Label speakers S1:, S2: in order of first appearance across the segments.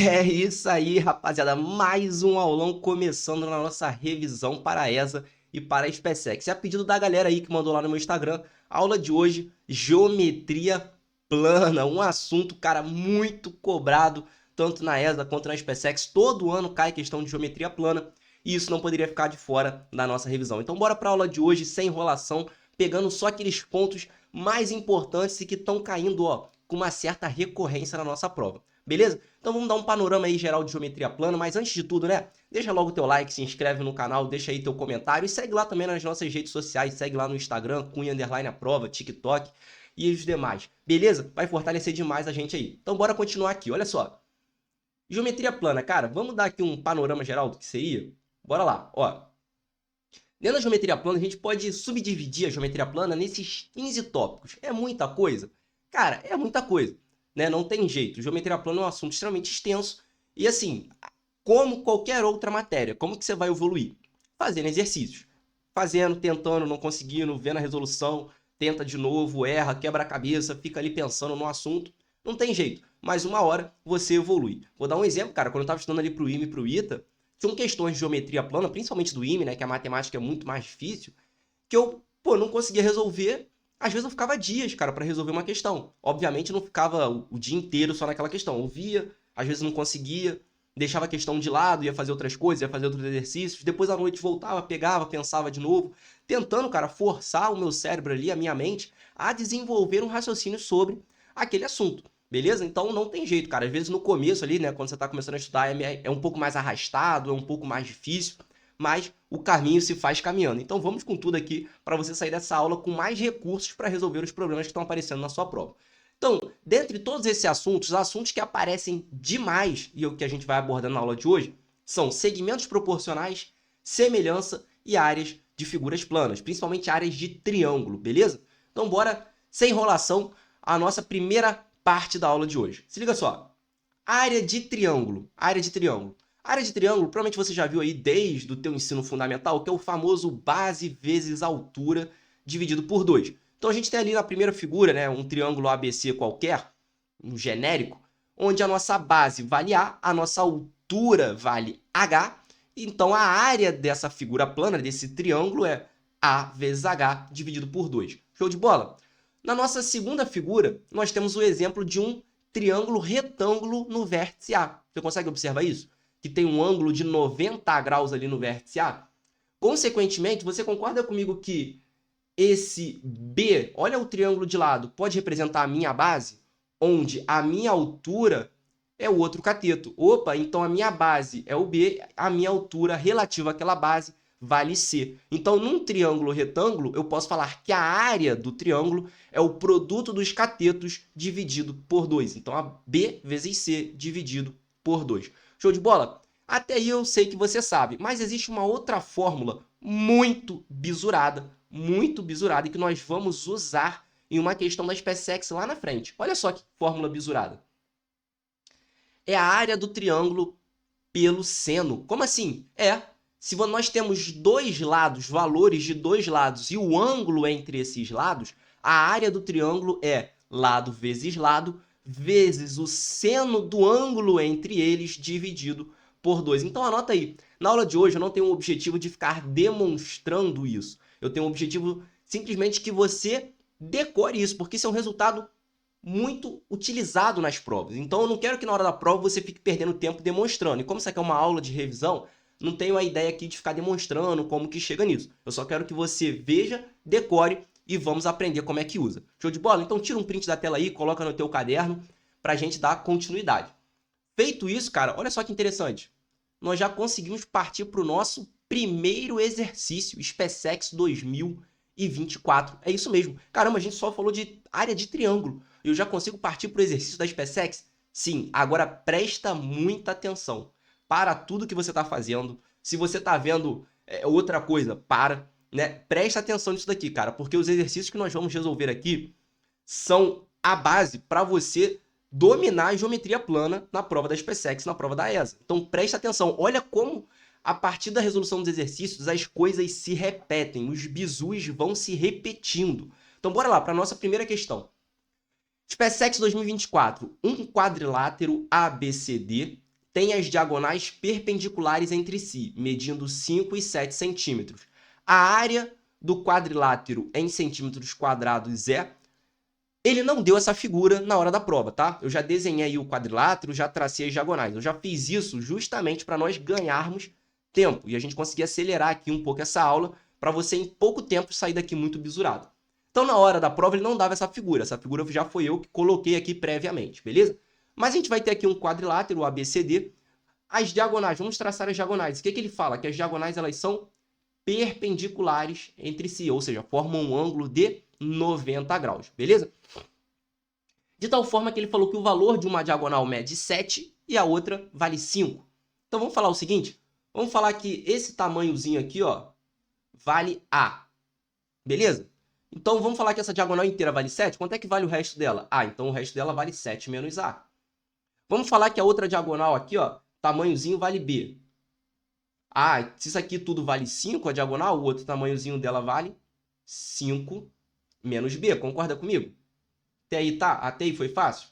S1: É isso aí, rapaziada. Mais um aulão começando na nossa revisão para a ESA e para a SpaceX. E a pedido da galera aí que mandou lá no meu Instagram, a aula de hoje, geometria plana. Um assunto, cara, muito cobrado, tanto na ESA quanto na SpaceX. Todo ano cai questão de geometria plana e isso não poderia ficar de fora da nossa revisão. Então bora para a aula de hoje, sem enrolação, pegando só aqueles pontos mais importantes e que estão caindo, ó, com uma certa recorrência na nossa prova. Beleza? Então vamos dar um panorama aí geral de geometria plana, mas antes de tudo, né? Deixa logo o teu like, se inscreve no canal, deixa aí teu comentário e segue lá também nas nossas redes sociais, segue lá no Instagram, Cunha_Aprova, TikTok e os demais. Beleza? Vai fortalecer demais a gente aí. Então bora continuar aqui, olha só. Geometria plana, cara, vamos dar aqui um panorama geral do que seria? Bora lá, ó. Dentro da geometria plana, a gente pode subdividir a geometria plana nesses 15 tópicos. É muita coisa? Cara, é muita coisa, né? Não tem jeito. Geometria plana é um assunto extremamente extenso e, assim, como qualquer outra matéria, como que você vai evoluir? Fazendo exercícios. Fazendo, tentando, não conseguindo, vendo a resolução, tenta de novo, erra, quebra a cabeça, fica ali pensando no assunto. Não tem jeito. Mas uma hora você evolui. Vou dar um exemplo, cara. Quando eu estava estudando ali para o IME e para o ITA, são questões de geometria plana, principalmente do IME, né, que a matemática é muito mais difícil, que eu, pô, não conseguia resolver. Às vezes eu ficava dias, cara, para resolver uma questão. Obviamente não ficava o dia inteiro só naquela questão. Eu via, às vezes não conseguia, deixava a questão de lado, ia fazer outras coisas, ia fazer outros exercícios. Depois à noite voltava, pegava, pensava de novo, tentando, cara, forçar o meu cérebro ali, a minha mente, a desenvolver um raciocínio sobre aquele assunto. Beleza? Então não tem jeito, cara. Às vezes no começo ali, né, quando você tá começando a estudar, é um pouco mais arrastado, é um pouco mais difícil, mas o caminho se faz caminhando. Então vamos com tudo aqui para você sair dessa aula com mais recursos para resolver os problemas que estão aparecendo na sua prova. Então, dentre todos esses assuntos, assuntos que aparecem demais e o que a gente vai abordar na aula de hoje são segmentos proporcionais, semelhança e áreas de figuras planas, principalmente áreas de triângulo, beleza? Então bora, sem enrolação, a nossa primeira parte da aula de hoje. Se liga só. Área de triângulo. Área de triângulo. Área de triângulo, provavelmente você já viu aí desde o teu ensino fundamental, que é o famoso base vezes altura dividido por 2. Então a gente tem ali na primeira figura, né, um triângulo ABC qualquer, um genérico, onde a nossa base vale A, nossa altura vale H. Então a área dessa figura plana, desse triângulo, é A vezes H dividido por 2. Show de bola? Na nossa segunda figura, nós temos o exemplo de um triângulo retângulo no vértice A. Você consegue observar isso? Que tem um ângulo de 90 graus ali no vértice A. Consequentemente, você concorda comigo que esse B, olha o triângulo de lado, pode representar a minha base, onde a minha altura é o outro cateto. Opa, então a minha base é o B, a minha altura relativa àquela base vale C. Então, num triângulo retângulo, eu posso falar que a área do triângulo é o produto dos catetos dividido por 2. Então, a B vezes C dividido por 2. Show de bola? Até aí eu sei que você sabe, mas existe uma outra fórmula muito bisurada e que nós vamos usar em uma questão da SpaceX lá na frente. Olha só que fórmula bisurada. É a área do triângulo pelo seno. Como assim? Se nós temos dois lados, valores de dois lados, e o ângulo entre esses lados, a área do triângulo é lado vezes o seno do ângulo entre eles dividido por 2. Então anota aí. Na aula de hoje eu não tenho o objetivo de ficar demonstrando isso. Eu tenho o objetivo simplesmente que você decore isso, porque isso é um resultado muito utilizado nas provas. Então eu não quero que na hora da prova você fique perdendo tempo demonstrando. E como isso aqui é uma aula de revisão, não tenho a ideia aqui de ficar demonstrando como que chega nisso. Eu só quero que você veja, decore e vamos aprender como é que usa. Show de bola? Então tira um print da tela aí, coloca no teu caderno pra gente dar continuidade. Feito isso, cara, olha só que interessante. Nós já conseguimos partir para o nosso primeiro exercício, SpaceX 2024. É isso mesmo. Caramba, a gente só falou de área de triângulo. Eu já consigo partir para o exercício da SpaceX? Sim, agora presta muita atenção. Para tudo que você está fazendo. Se você está vendo outra coisa, para. Né? Presta atenção nisso daqui, cara, porque os exercícios que nós vamos resolver aqui são a base para você dominar a geometria plana na prova da SpaceX, na prova da ESA. Então presta atenção, olha como a partir da resolução dos exercícios as coisas se repetem, os bizus vão se repetindo. Então bora lá para a nossa primeira questão. SpaceX 2024, um quadrilátero ABCD tem as diagonais perpendiculares entre si, medindo 5 e 7 centímetros. A área do quadrilátero em centímetros quadrados é... Ele não deu essa figura na hora da prova, tá? Eu já desenhei aí o quadrilátero, já tracei as diagonais. Eu já fiz isso justamente para nós ganharmos tempo e a gente conseguir acelerar aqui um pouco essa aula para você em pouco tempo sair daqui muito bisurado. Então, na hora da prova, ele não dava essa figura. Essa figura já foi eu que coloquei aqui previamente, beleza? Mas a gente vai ter aqui um quadrilátero, o ABCD. As diagonais, vamos traçar as diagonais. O que ele fala? Que as diagonais elas são perpendiculares entre si, ou seja, formam um ângulo de 90 graus, beleza? De tal forma que ele falou que o valor de uma diagonal mede 7 e a outra vale 5. Então vamos falar o seguinte, vamos falar que esse tamanhozinho aqui, ó, vale A, beleza? Então vamos falar que essa diagonal inteira vale 7, quanto é que vale o resto dela? Ah, então o resto dela vale 7 menos A. Vamos falar que a outra diagonal aqui, ó, tamanhozinho vale B. Ah, se isso aqui tudo vale 5, a diagonal, o outro tamanhozinho dela vale 5 menos B. Concorda comigo? Até aí tá? Até aí foi fácil?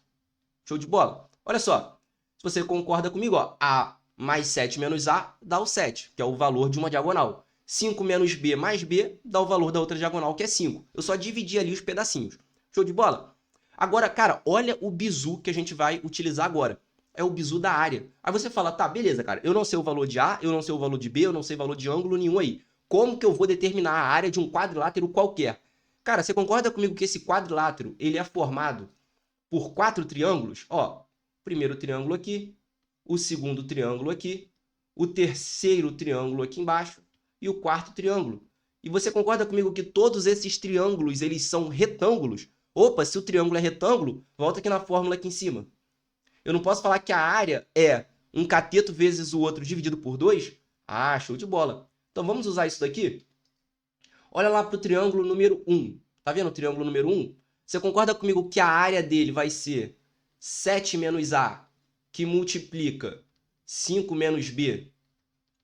S1: Show de bola? Olha só, se você concorda comigo, ó, A mais 7 menos A dá o 7, que é o valor de uma diagonal. 5 menos B mais B dá o valor da outra diagonal, que é 5. Eu só dividi ali os pedacinhos. Show de bola? Agora, cara, olha o bizu que a gente vai utilizar agora. É o bizu da área. Aí você fala, tá, beleza, cara, eu não sei o valor de A, eu não sei o valor de B, eu não sei o valor de ângulo nenhum aí. Como que eu vou determinar a área de um quadrilátero qualquer? Cara, você concorda comigo que esse quadrilátero ele é formado por 4 triângulos? Ó, primeiro triângulo aqui, o segundo triângulo aqui, o terceiro triângulo aqui embaixo e o quarto triângulo. E você concorda comigo que todos esses triângulos eles são retângulos? Opa, se o triângulo é retângulo, volta aqui na fórmula aqui em cima. Eu não posso falar que a área é um cateto vezes o outro dividido por 2? Ah, show de bola. Então vamos usar isso daqui? Olha lá para o triângulo número 1. Tá vendo o triângulo número 1? Você concorda comigo que a área dele vai ser 7 menos A, que multiplica 5 menos B,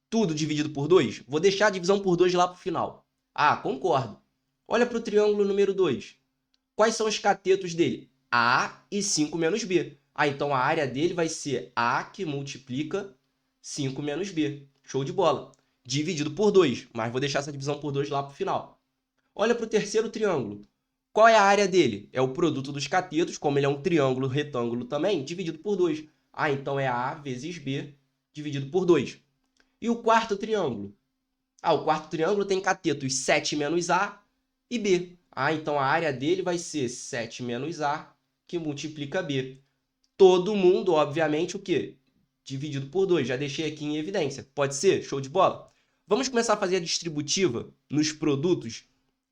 S1: tudo dividido por 2? Vou deixar a divisão por 2 lá para o final. Ah, concordo. Olha para o triângulo número 2. Quais são os catetos dele? A e 5 menos B. Ah, então a área dele vai ser A que multiplica 5 menos B. Show de bola. Dividido por 2, mas vou deixar essa divisão por 2 lá para o final. Olha para o terceiro triângulo. Qual é a área dele? É o produto dos catetos, como ele é um triângulo retângulo também, dividido por 2. Ah, então é A vezes B dividido por 2. E o quarto triângulo? Ah, o quarto triângulo tem catetos 7 menos A e B. Ah, então a área dele vai ser 7 menos A, que multiplica B. Todo mundo, obviamente, o quê? Dividido por 2. Já deixei aqui em evidência. Pode ser? Show de bola? Vamos começar a fazer a distributiva nos produtos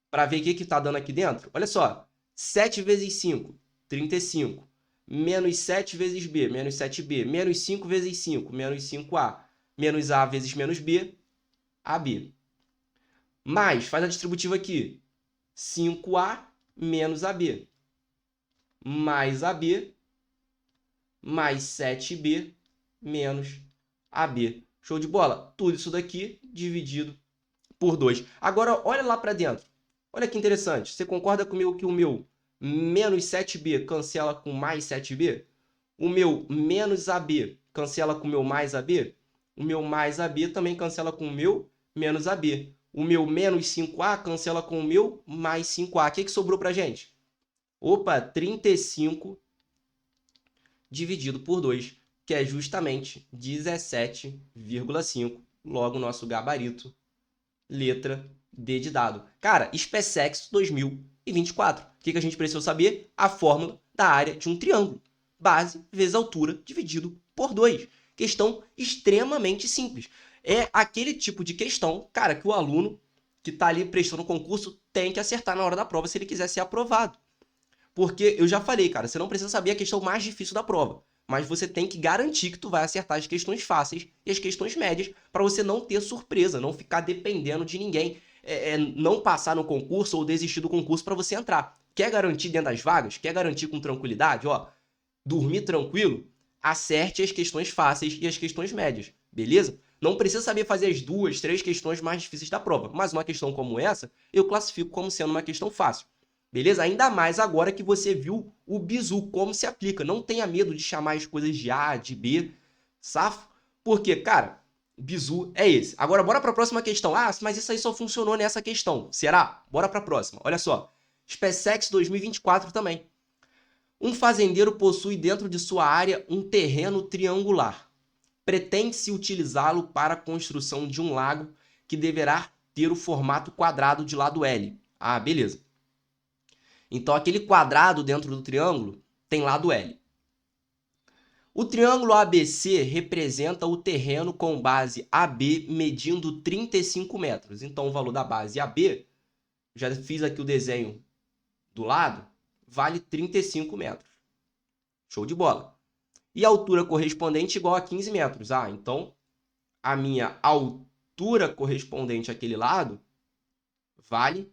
S1: para ver o que está dando aqui dentro? Olha só. 7 vezes 5, 35. Menos 7 vezes B, menos 7B. Menos 5 vezes 5, menos 5A. Menos A vezes menos B, AB. Mais, faz a distributiva aqui. 5A menos AB. Mais AB. Mais 7B menos AB. Show de bola? Tudo isso daqui dividido por 2. Agora, olha lá para dentro. Olha que interessante. Você concorda comigo que o meu menos 7B cancela com mais 7B? O meu menos AB cancela com o meu mais AB? O meu mais AB também cancela com o meu menos AB. O meu menos 5A cancela com o meu mais 5A. O que sobrou para a gente? Opa, 35 dividido por 2, que é justamente 17,5. Logo, nosso gabarito, letra D de dado. Cara, SpaceX 2024. O que a gente precisa saber? A fórmula da área de um triângulo. Base vezes altura dividido por 2. Questão extremamente simples. É aquele tipo de questão, cara, que o aluno que está ali prestando o concurso tem que acertar na hora da prova se ele quiser ser aprovado. Porque eu já falei, cara, você não precisa saber a questão mais difícil da prova, mas você tem que garantir que tu vai acertar as questões fáceis e as questões médias para você não ter surpresa, não ficar dependendo de ninguém, não passar no concurso ou desistir do concurso para você entrar. Quer garantir dentro das vagas? Quer garantir com tranquilidade? Ó, dormir tranquilo? Acerte as questões fáceis e as questões médias, beleza? Não precisa saber fazer as 2, 3 questões mais difíceis da prova, mas uma questão como essa eu classifico como sendo uma questão fácil. Beleza? Ainda mais agora que você viu o bizu, como se aplica. Não tenha medo de chamar as coisas de A, de B. Safo? Porque, cara, bizu é esse. Agora, bora para a próxima questão. Ah, mas isso aí só funcionou nessa questão. Será? Bora para a próxima. Olha só. SpaceX 2024 também. Um fazendeiro possui dentro de sua área um terreno triangular. Pretende-se utilizá-lo para a construção de um lago que deverá ter o formato quadrado de lado L. Ah, beleza. Então, aquele quadrado dentro do triângulo tem lado L. O triângulo ABC representa o terreno com base AB medindo 35 metros. Então, o valor da base AB, já fiz aqui o desenho do lado, vale 35 metros. Show de bola. E a altura correspondente igual a 15 metros. Ah, então a minha altura correspondente àquele lado vale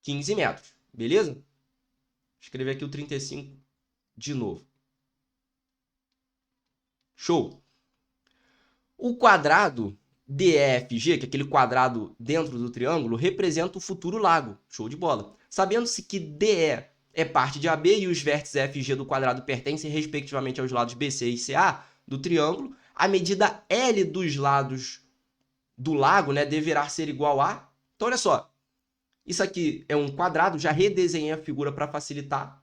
S1: 15 metros. Beleza? Vou escrever aqui o 35 de novo. Show. O quadrado DEFG, que é aquele quadrado dentro do triângulo, representa o futuro lago. Show de bola. Sabendo-se que DE é parte de AB e os vértices FG do quadrado pertencem respectivamente aos lados BC e CA do triângulo, a medida L dos lados do lago, né, deverá ser igual a... Então, olha só. Isso aqui é um quadrado, já redesenhei a figura para facilitar,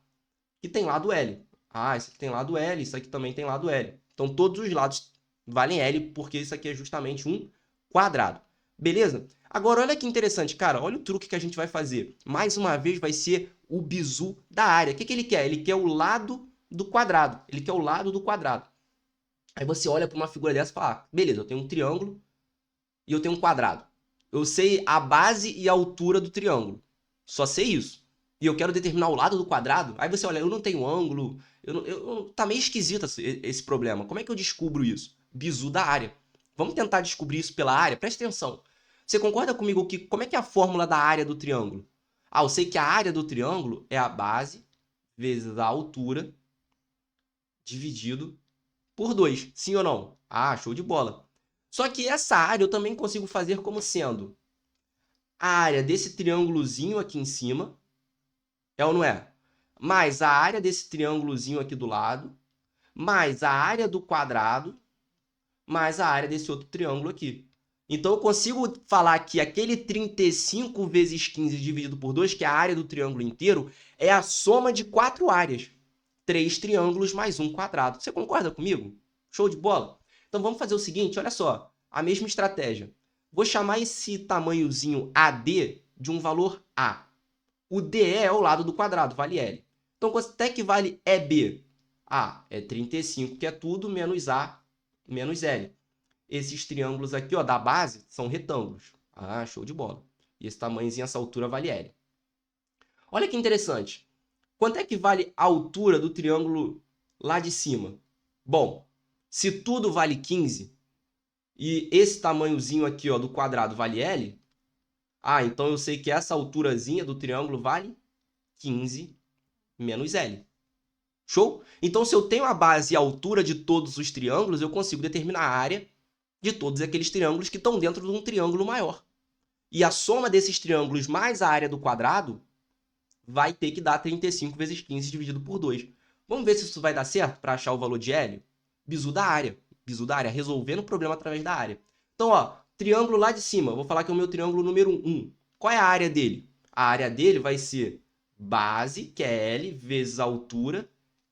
S1: que tem lado L. Ah, isso aqui tem lado L, isso aqui também tem lado L. Então, todos os lados valem L, porque isso aqui é justamente um quadrado. Beleza? Agora, olha que interessante, cara. Olha o truque que a gente vai fazer. Mais uma vez, vai ser o bizu da área. O que ele quer? Ele quer o lado do quadrado. Ele quer o lado do quadrado. Aí você olha para uma figura dessa e fala, ah, beleza, eu tenho um triângulo e eu tenho um quadrado. Eu sei a base e a altura do triângulo. Só sei isso. E eu quero determinar o lado do quadrado. Aí você olha, eu não tenho ângulo. Tá meio esquisito esse problema. Como é que eu descubro isso? Bizu da área. Vamos tentar descobrir isso pela área? Presta atenção. Você concorda comigo que como é que é a fórmula da área do triângulo? Ah, eu sei que a área do triângulo é a base vezes a altura dividido por 2. Sim ou não? Ah, show de bola. Só que essa área eu também consigo fazer como sendo a área desse triângulozinho aqui em cima, é ou não é? Mais a área desse triângulozinho aqui do lado, mais a área do quadrado, mais a área desse outro triângulo aqui. Então, eu consigo falar que aquele 35 vezes 15 dividido por 2, que é a área do triângulo inteiro, é a soma de 4 áreas. 3 triângulos mais um quadrado. Você concorda comigo? Show de bola? Então, vamos fazer o seguinte, olha só. A mesma estratégia. Vou chamar esse tamanhozinho AD de um valor A. O DE é o lado do quadrado, vale L. Então, quanto é que vale EB? A é 35, que é tudo, menos A, menos L. Esses triângulos aqui, ó, da base, são retângulos. Ah, show de bola. E esse tamanhozinho, essa altura, vale L. Olha que interessante. Quanto é que vale a altura do triângulo lá de cima? Bom, se tudo vale 15 e esse tamanhozinho aqui, ó, do quadrado vale L, ah, então eu sei que essa alturazinha do triângulo vale 15 menos L. Show? Então, se eu tenho a base e a altura de todos os triângulos, eu consigo determinar a área de todos aqueles triângulos que estão dentro de um triângulo maior. E a soma desses triângulos mais a área do quadrado vai ter que dar 35 vezes 15 dividido por 2. Vamos ver se isso vai dar certo para achar o valor de L? Bizu da área. Bizu da área, resolvendo o problema através da área. Então, ó, triângulo lá de cima. Vou falar que é o meu triângulo número 1. Qual é a área dele? A área dele vai ser base, que é L, vezes a altura,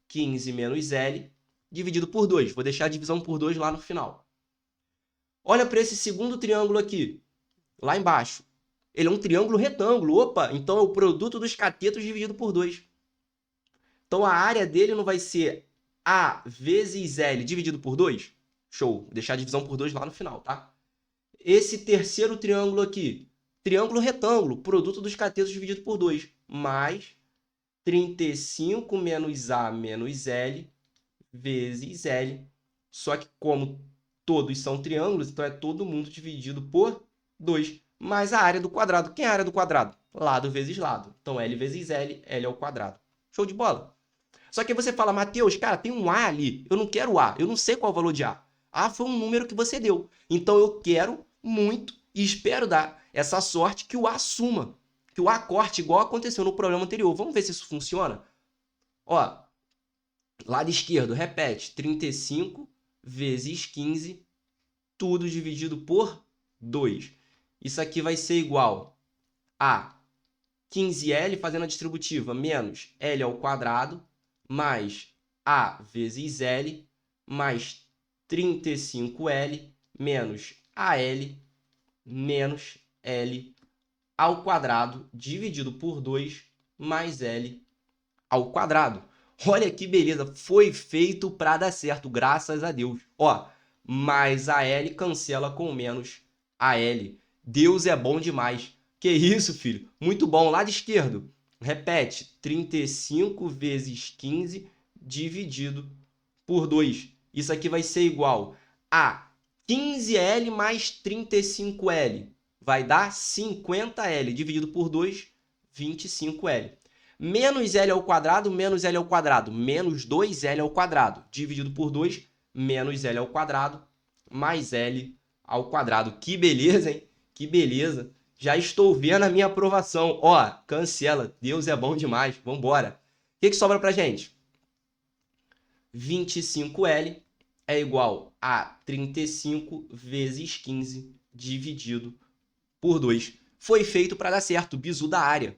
S1: 15 menos L, dividido por 2. Vou deixar a divisão por 2 lá no final. Olha para esse segundo triângulo aqui, lá embaixo. Ele é um triângulo retângulo. Opa, então é o produto dos catetos dividido por 2. Então a área dele não vai ser A vezes L dividido por 2? Show, vou deixar a divisão por 2 lá no final, tá? Esse terceiro triângulo aqui, triângulo retângulo, produto dos catetos dividido por 2, mais 35 menos A menos L vezes L. Só que como todos são triângulos, então é todo mundo dividido por 2. Mais a área do quadrado. Quem é a área do quadrado? Lado vezes lado. Então, L vezes L, L ao quadrado. Show de bola? Só que você fala, Matheus, cara, tem um A ali. Eu não quero A. Eu não sei qual é o valor de A. A foi um número que você deu. Então, eu quero muito e espero dar essa sorte que o A suma. Que o A corte igual aconteceu no problema anterior. Vamos ver se isso funciona? Ó, lado esquerdo, repete. 35 vezes 15, tudo dividido por 2. Isso aqui vai ser igual a 15L, fazendo a distributiva, menos L ao quadrado, mais A vezes L, mais 35L, menos AL, menos L ao quadrado, dividido por 2, mais L ao quadrado. Olha que beleza, foi feito para dar certo, graças a Deus. Ó, mais a L cancela com menos a L. Deus é bom demais. Que isso, filho? Muito bom. Lado esquerdo, repete, 35 vezes 15 dividido por 2. Isso aqui vai ser igual a 15L mais 35L. Vai dar 50L dividido por 2, 25L. Menos L ao quadrado, menos L ao quadrado, menos 2L ao quadrado, dividido por 2, menos L ao quadrado, mais L ao quadrado. Que beleza, hein? Que beleza. Já estou vendo a minha aprovação. Ó, cancela. Deus é bom demais. Vambora. O que sobra pra gente? 25L é igual a 35 vezes 15 dividido por 2. Foi feito para dar certo, bizu da área.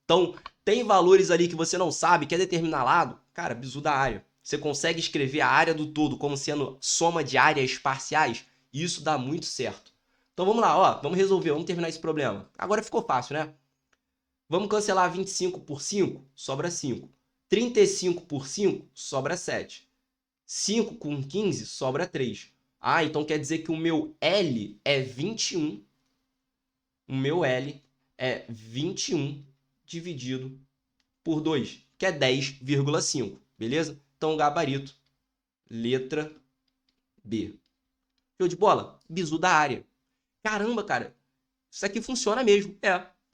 S1: Então, tem valores ali que você não sabe, quer determinar lado? Cara, bizu da área. Você consegue escrever a área do todo como sendo soma de áreas parciais? Isso dá muito certo. Então vamos lá, ó, vamos resolver, vamos terminar esse problema. Agora ficou fácil, né? Vamos cancelar 25 por 5, sobra 5. 35 por 5, sobra 7. 5 com 15, sobra 3. Ah, então quer dizer que o meu L é 21. O meu L é 21 dividido por 2, que é 10,5, beleza? Então, gabarito, letra B. Show de bola? Bizu da área. Caramba, cara, isso aqui funciona mesmo.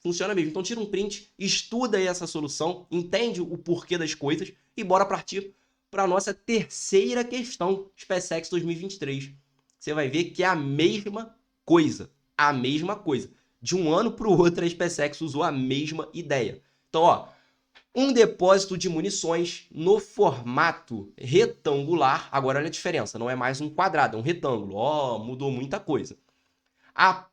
S1: Funciona mesmo. Então, tira um print, estuda aí essa solução, entende o porquê das coisas e bora partir para a nossa terceira questão, SpaceX 2023. Você vai ver que é a mesma coisa. A mesma coisa. De um ano para o outro, a SpaceX usou a mesma ideia. Então, ó, um depósito de munições no formato retangular. Agora, olha a diferença. Não é mais um quadrado, é um retângulo. Ó, mudou muita coisa. A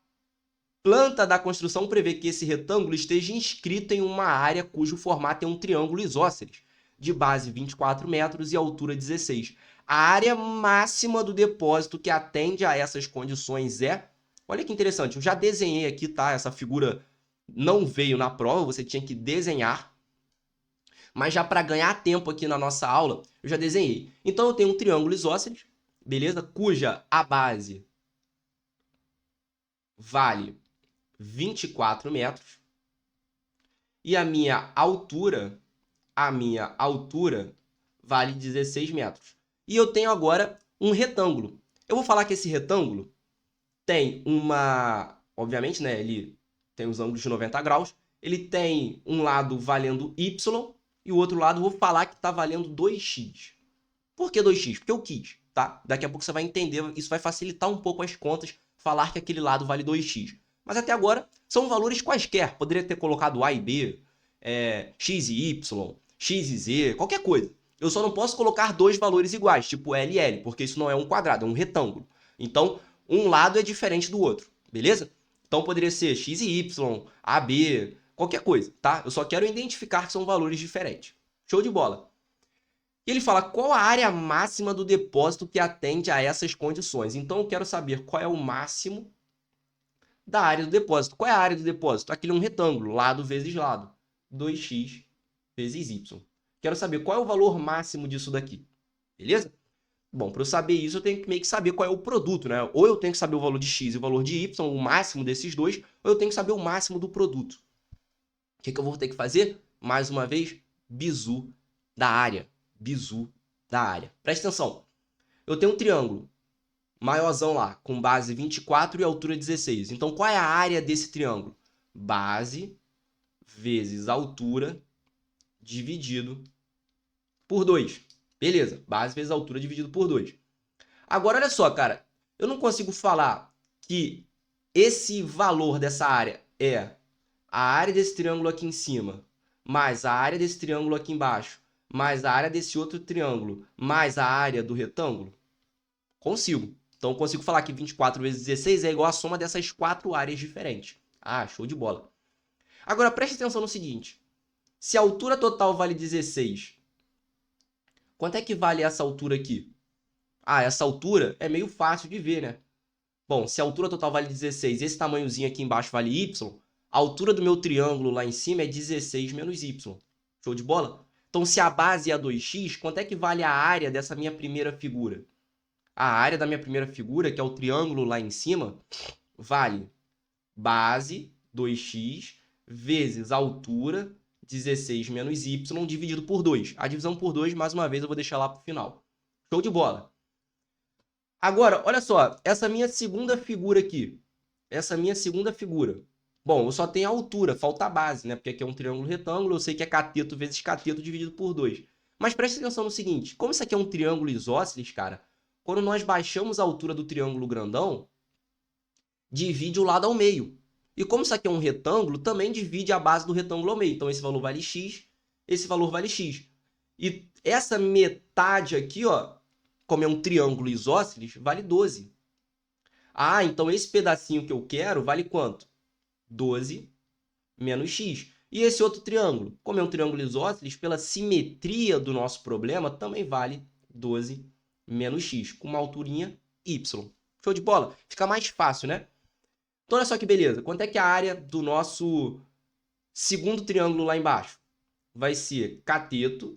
S1: planta da construção prevê que esse retângulo esteja inscrito em uma área cujo formato é um triângulo isósceles, de base 24 metros e altura 16. A área máxima do depósito que atende a essas condições é... Olha que interessante, eu já desenhei aqui, tá? Essa figura não veio na prova, você tinha que desenhar. Mas já para ganhar tempo aqui na nossa aula, eu já desenhei. Então eu tenho um triângulo isósceles, beleza? Cuja a base vale 24 metros. E a minha altura vale 16 metros. E eu tenho agora um retângulo. Eu vou falar que esse retângulo tem uma... Obviamente, né? Ele tem os ângulos de 90 graus. Ele tem um lado valendo Y e o outro lado eu vou falar que está valendo 2x. Por que 2x? Porque eu quis, tá? Daqui a pouco você vai entender. Isso vai facilitar um pouco as contas, falar que aquele lado vale 2x. Mas até agora são valores quaisquer. Poderia ter colocado A e B, x e y, x e z, qualquer coisa. Eu só não posso colocar dois valores iguais, tipo L e L, porque isso não é um quadrado, é um retângulo. Então, um lado é diferente do outro, beleza? Então, poderia ser x e y, A, B, qualquer coisa, tá? Eu só quero identificar que são valores diferentes. Show de bola. E ele fala qual a área máxima do depósito que atende a essas condições. Então, eu quero saber qual é o máximo da área do depósito. Qual é a área do depósito? Aquilo é um retângulo, lado vezes lado. 2x vezes y. Quero saber qual é o valor máximo disso daqui. Beleza? Bom, para eu saber isso, eu tenho que meio que saber qual é o produto, né? Ou eu tenho que saber o valor de x e o valor de y, o máximo desses dois, ou eu tenho que saber o máximo do produto. O que eu vou ter que fazer? Mais uma vez, bizu da área. Bizu da área. Presta atenção. Eu tenho um triângulo maiorzão lá, com base 24 e altura 16. Então, qual é a área desse triângulo? Base vezes altura dividido por 2. Beleza, base vezes altura dividido por 2. Agora, olha só, cara. Eu não consigo falar que esse valor dessa área é a área desse triângulo aqui em cima, mais a área desse triângulo aqui embaixo, mais a área desse outro triângulo, mais a área do retângulo. Consigo. Então, eu consigo falar que 24 vezes 16 é igual à soma dessas 4 áreas diferentes. Ah, show de bola. Agora, preste atenção no seguinte. Se a altura total vale 16, quanto é que vale essa altura aqui? Ah, essa altura é meio fácil de ver, né? Bom, se a altura total vale 16 e esse tamanhozinho aqui embaixo vale y, a altura do meu triângulo lá em cima é 16 menos y. Show de bola? Então, se a base é 2x, quanto é que vale a área dessa minha primeira figura? A área da minha primeira figura, que é o triângulo lá em cima, vale base 2x vezes a altura 16 menos y dividido por 2. A divisão por 2, mais uma vez, eu vou deixar lá para o final. Show de bola. Agora, olha só, essa minha segunda figura aqui. Essa minha segunda figura. Bom, eu só tenho a altura, falta a base, né? Porque aqui é um triângulo retângulo, eu sei que é cateto vezes cateto dividido por 2. Mas preste atenção no seguinte, como isso aqui é um triângulo isósceles, cara, quando nós baixamos a altura do triângulo grandão, divide o lado ao meio. E como isso aqui é um retângulo, também divide a base do retângulo ao meio. Então, esse valor vale x, esse valor vale x. E essa metade aqui, ó, como é um triângulo isósceles, vale 12. Ah, então esse pedacinho que eu quero vale quanto? 12 menos x. E esse outro triângulo, como é um triângulo isósceles, pela simetria do nosso problema, também vale 12 menos x, com uma alturinha y. Show de bola? Fica mais fácil, né? Então, olha só que beleza. Quanto é que a área do nosso segundo triângulo lá embaixo? Vai ser cateto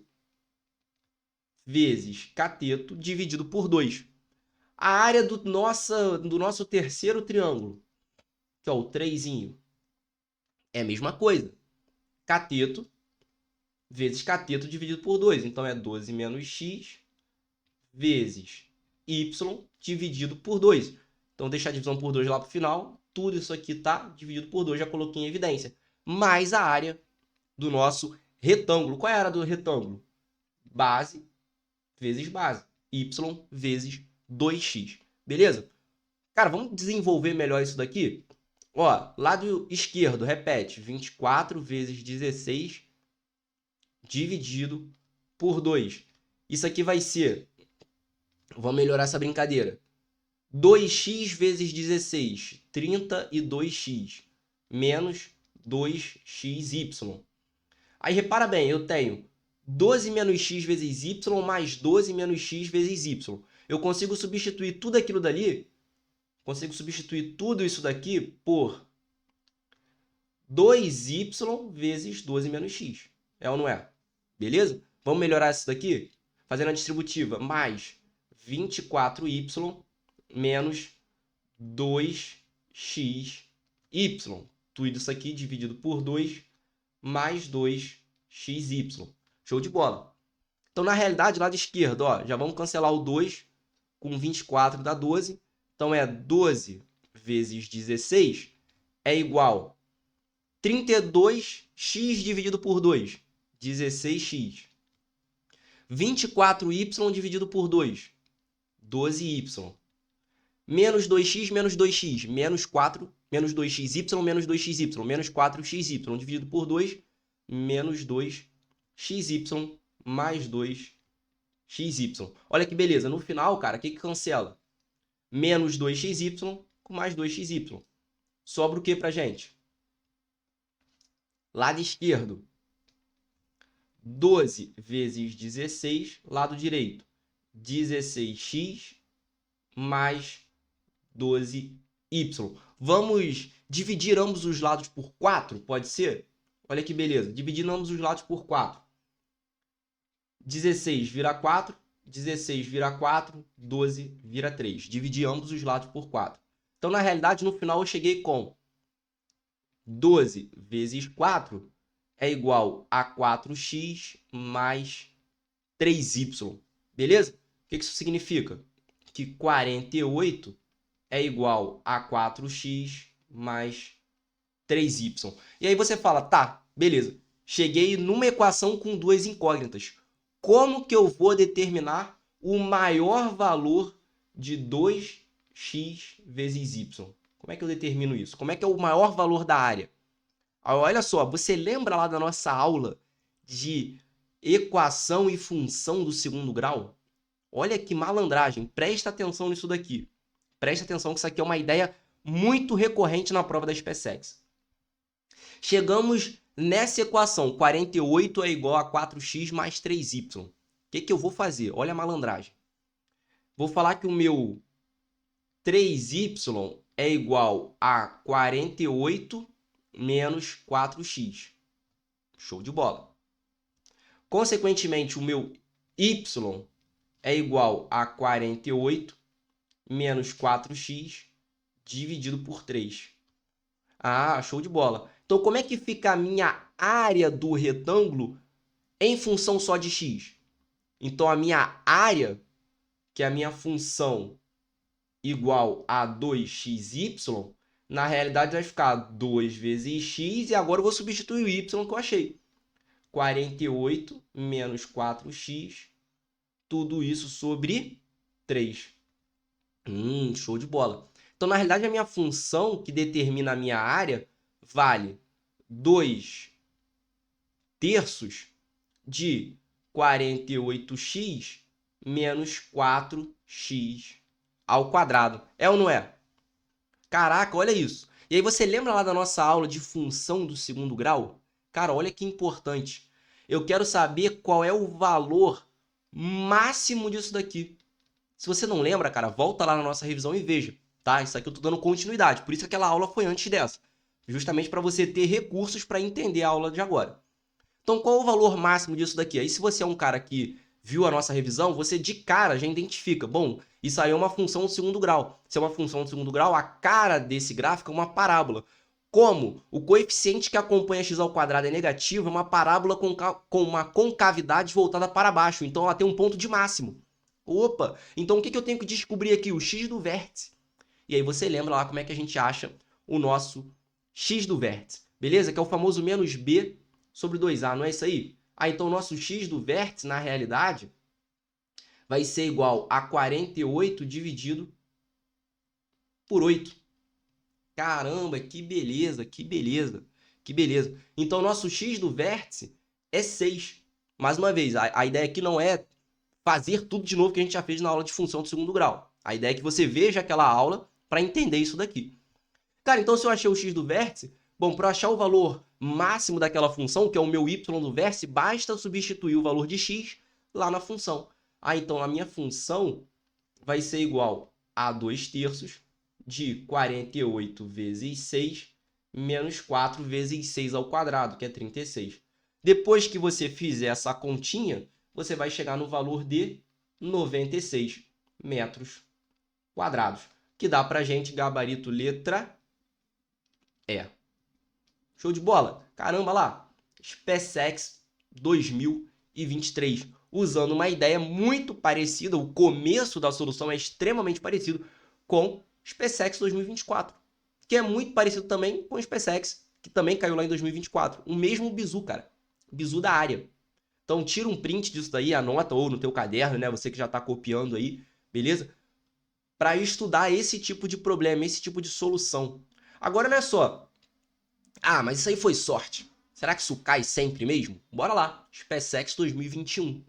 S1: vezes cateto dividido por 2. A área do nosso terceiro triângulo, que é o 3, é a mesma coisa. Cateto vezes cateto dividido por 2. Então, é 12 menos x vezes y dividido por 2. Então, deixar a divisão por 2 lá para o final. Tudo isso aqui está dividido por 2, já coloquei em evidência. Mais a área do nosso retângulo. Qual é a área do retângulo? Base vezes base. Y vezes 2x. Beleza? Cara, vamos desenvolver melhor isso daqui? Ó, lado esquerdo, repete. 24 vezes 16 dividido por 2. Isso aqui vai ser... Vamos melhorar essa brincadeira. 2x vezes 16, 32x, menos 2xy. Aí repara bem, eu tenho 12 menos x vezes y mais 12 menos x vezes y. Eu consigo substituir tudo aquilo dali, consigo substituir tudo isso daqui por 2y vezes 12 menos x. É ou não é? Beleza? Vamos melhorar isso daqui? Fazendo a distributiva, mais 24y menos 2xy. Tudo isso aqui dividido por 2 mais 2xy. Show de bola. Então, na realidade, lado esquerdo, ó, já vamos cancelar o 2 com 24 dá 12. Então, é 12 vezes 16 é igual a 32x dividido por 2, 16x. 24y dividido por 2, 12y. Menos 2x, menos 2x, menos 4, menos 2xy, menos 2xy, menos 4xy, dividido por 2, menos 2xy, mais 2xy. Olha que beleza, no final, cara, o que cancela? Menos 2xy com mais 2xy. Sobra o que pra gente? Lado esquerdo, 12 vezes 16, lado direito, 16x mais 12y. Vamos dividir ambos os lados por 4, pode ser? Olha que beleza, dividindo ambos os lados por 4. 16 vira 4, 16 vira 4, 12 vira 3. Dividi ambos os lados por 4. Então, na realidade, no final eu cheguei com 12 vezes 4 é igual a 4x mais 3y. Beleza? O que isso significa? Que 48 é igual a 4x mais 3y. E aí você fala, tá, beleza, cheguei numa equação com duas incógnitas. Como que eu vou determinar o maior valor de 2x vezes y? Como é que eu determino isso? Como é que é o maior valor da área? Olha só, você lembra lá da nossa aula de equação e função do segundo grau? Olha que malandragem, presta atenção nisso daqui. Presta atenção que isso aqui é uma ideia muito recorrente na prova da SpaceX. Chegamos nessa equação, 48 é igual a 4x mais 3y. O que eu vou fazer? Olha a malandragem. Vou falar que o meu 3y é igual a 48 menos 4x. Show de bola. Consequentemente, o meu y é igual a 48 menos 4x dividido por 3. Ah, show de bola. Então, como é que fica a minha área do retângulo em função só de x? Então, a minha área, que é a minha função igual a 2xy, na realidade vai ficar 2 vezes x, e agora eu vou substituir o y que eu achei. 48 menos 4x, tudo isso sobre 3. Show de bola. Então, na realidade, a minha função que determina a minha área vale 2 terços de 48x menos 4x ao quadrado. É ou não é? Caraca, olha isso. E aí você lembra lá da nossa aula de função do segundo grau? Cara, olha que importante. Eu quero saber qual é o valor máximo disso daqui. Se você não lembra, cara, volta lá na nossa revisão e veja, tá? Isso aqui eu tô dando continuidade, por isso que aquela aula foi antes dessa. Justamente para você ter recursos para entender a aula de agora. Então, qual é o valor máximo disso daqui? Aí, se você é um cara que viu a nossa revisão, você de cara já identifica. Bom, isso aí é uma função do segundo grau. Se é uma função do segundo grau, a cara desse gráfico é uma parábola. Como o coeficiente que acompanha x ao quadrado é negativo, é uma parábola com uma concavidade voltada para baixo. Então, ela tem um ponto de máximo. Opa! Então, o que eu tenho que descobrir aqui? O x do vértice. E aí você lembra lá como é que a gente acha o nosso x do vértice. Beleza? Que é o famoso menos b sobre 2a, não é isso aí? Ah, então o nosso x do vértice, na realidade, vai ser igual a 48 dividido por 8. Caramba, que beleza, que beleza, que beleza. Então, o nosso x do vértice é 6. Mais uma vez, a ideia aqui não é fazer tudo de novo que a gente já fez na aula de função do segundo grau. A ideia é que você veja aquela aula para entender isso daqui. Cara, então se eu achei o x do vértice, bom, para achar o valor máximo daquela função, que é o meu y do vértice, basta substituir o valor de x lá na função. Ah, então a minha função vai ser igual a 2 terços de 48 vezes 6 menos 4 vezes 6 ao quadrado, que é 36. Depois que você fizer essa continha, você vai chegar no valor de 96 metros quadrados, que dá para a gente gabarito letra E. Show de bola? Caramba lá! SpaceX 2023, usando uma ideia muito parecida, o começo da solução é extremamente parecido com SpaceX 2024, que é muito parecido também com o SpaceX, que também caiu lá em 2024. O mesmo bizu, cara. Bizu da área. Então tira um print disso daí, anota ou no teu caderno, né? Você que já está copiando aí, beleza? Para estudar esse tipo de problema, esse tipo de solução. Agora, olha só. Ah, mas isso aí foi sorte. Será que isso cai sempre mesmo? Bora lá. SpaceX 2021.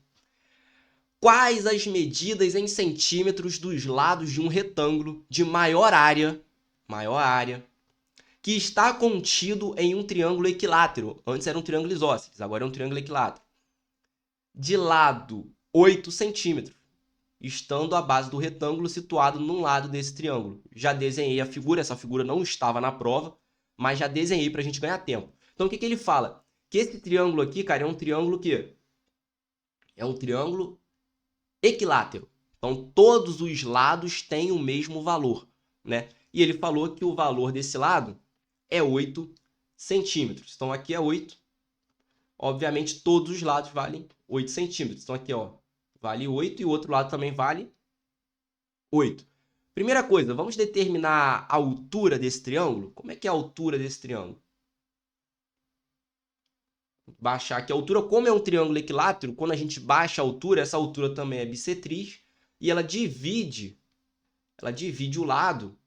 S1: Quais as medidas em centímetros dos lados de um retângulo de maior área, que está contido em um triângulo equilátero? Antes era um triângulo isósceles, agora é um triângulo equilátero. De lado 8 centímetros, estando a base do retângulo situado num lado desse triângulo. Já desenhei a figura, essa figura não estava na prova, mas já desenhei para a gente ganhar tempo. Então, o que ele fala? Que esse triângulo aqui, cara, é um triângulo que é um triângulo equilátero. Então, todos os lados têm o mesmo valor, né? E ele falou que o valor desse lado é 8 centímetros. Então, aqui é 8. Obviamente, todos os lados valem 8 centímetros. Então, aqui, ó, vale 8 e o outro lado também vale 8. Primeira coisa, vamos determinar a altura desse triângulo? Como é que é a altura desse triângulo? Baixar aqui a altura. Como é um triângulo equilátero, quando a gente baixa a altura, essa altura também é bissetriz e ela divide o lado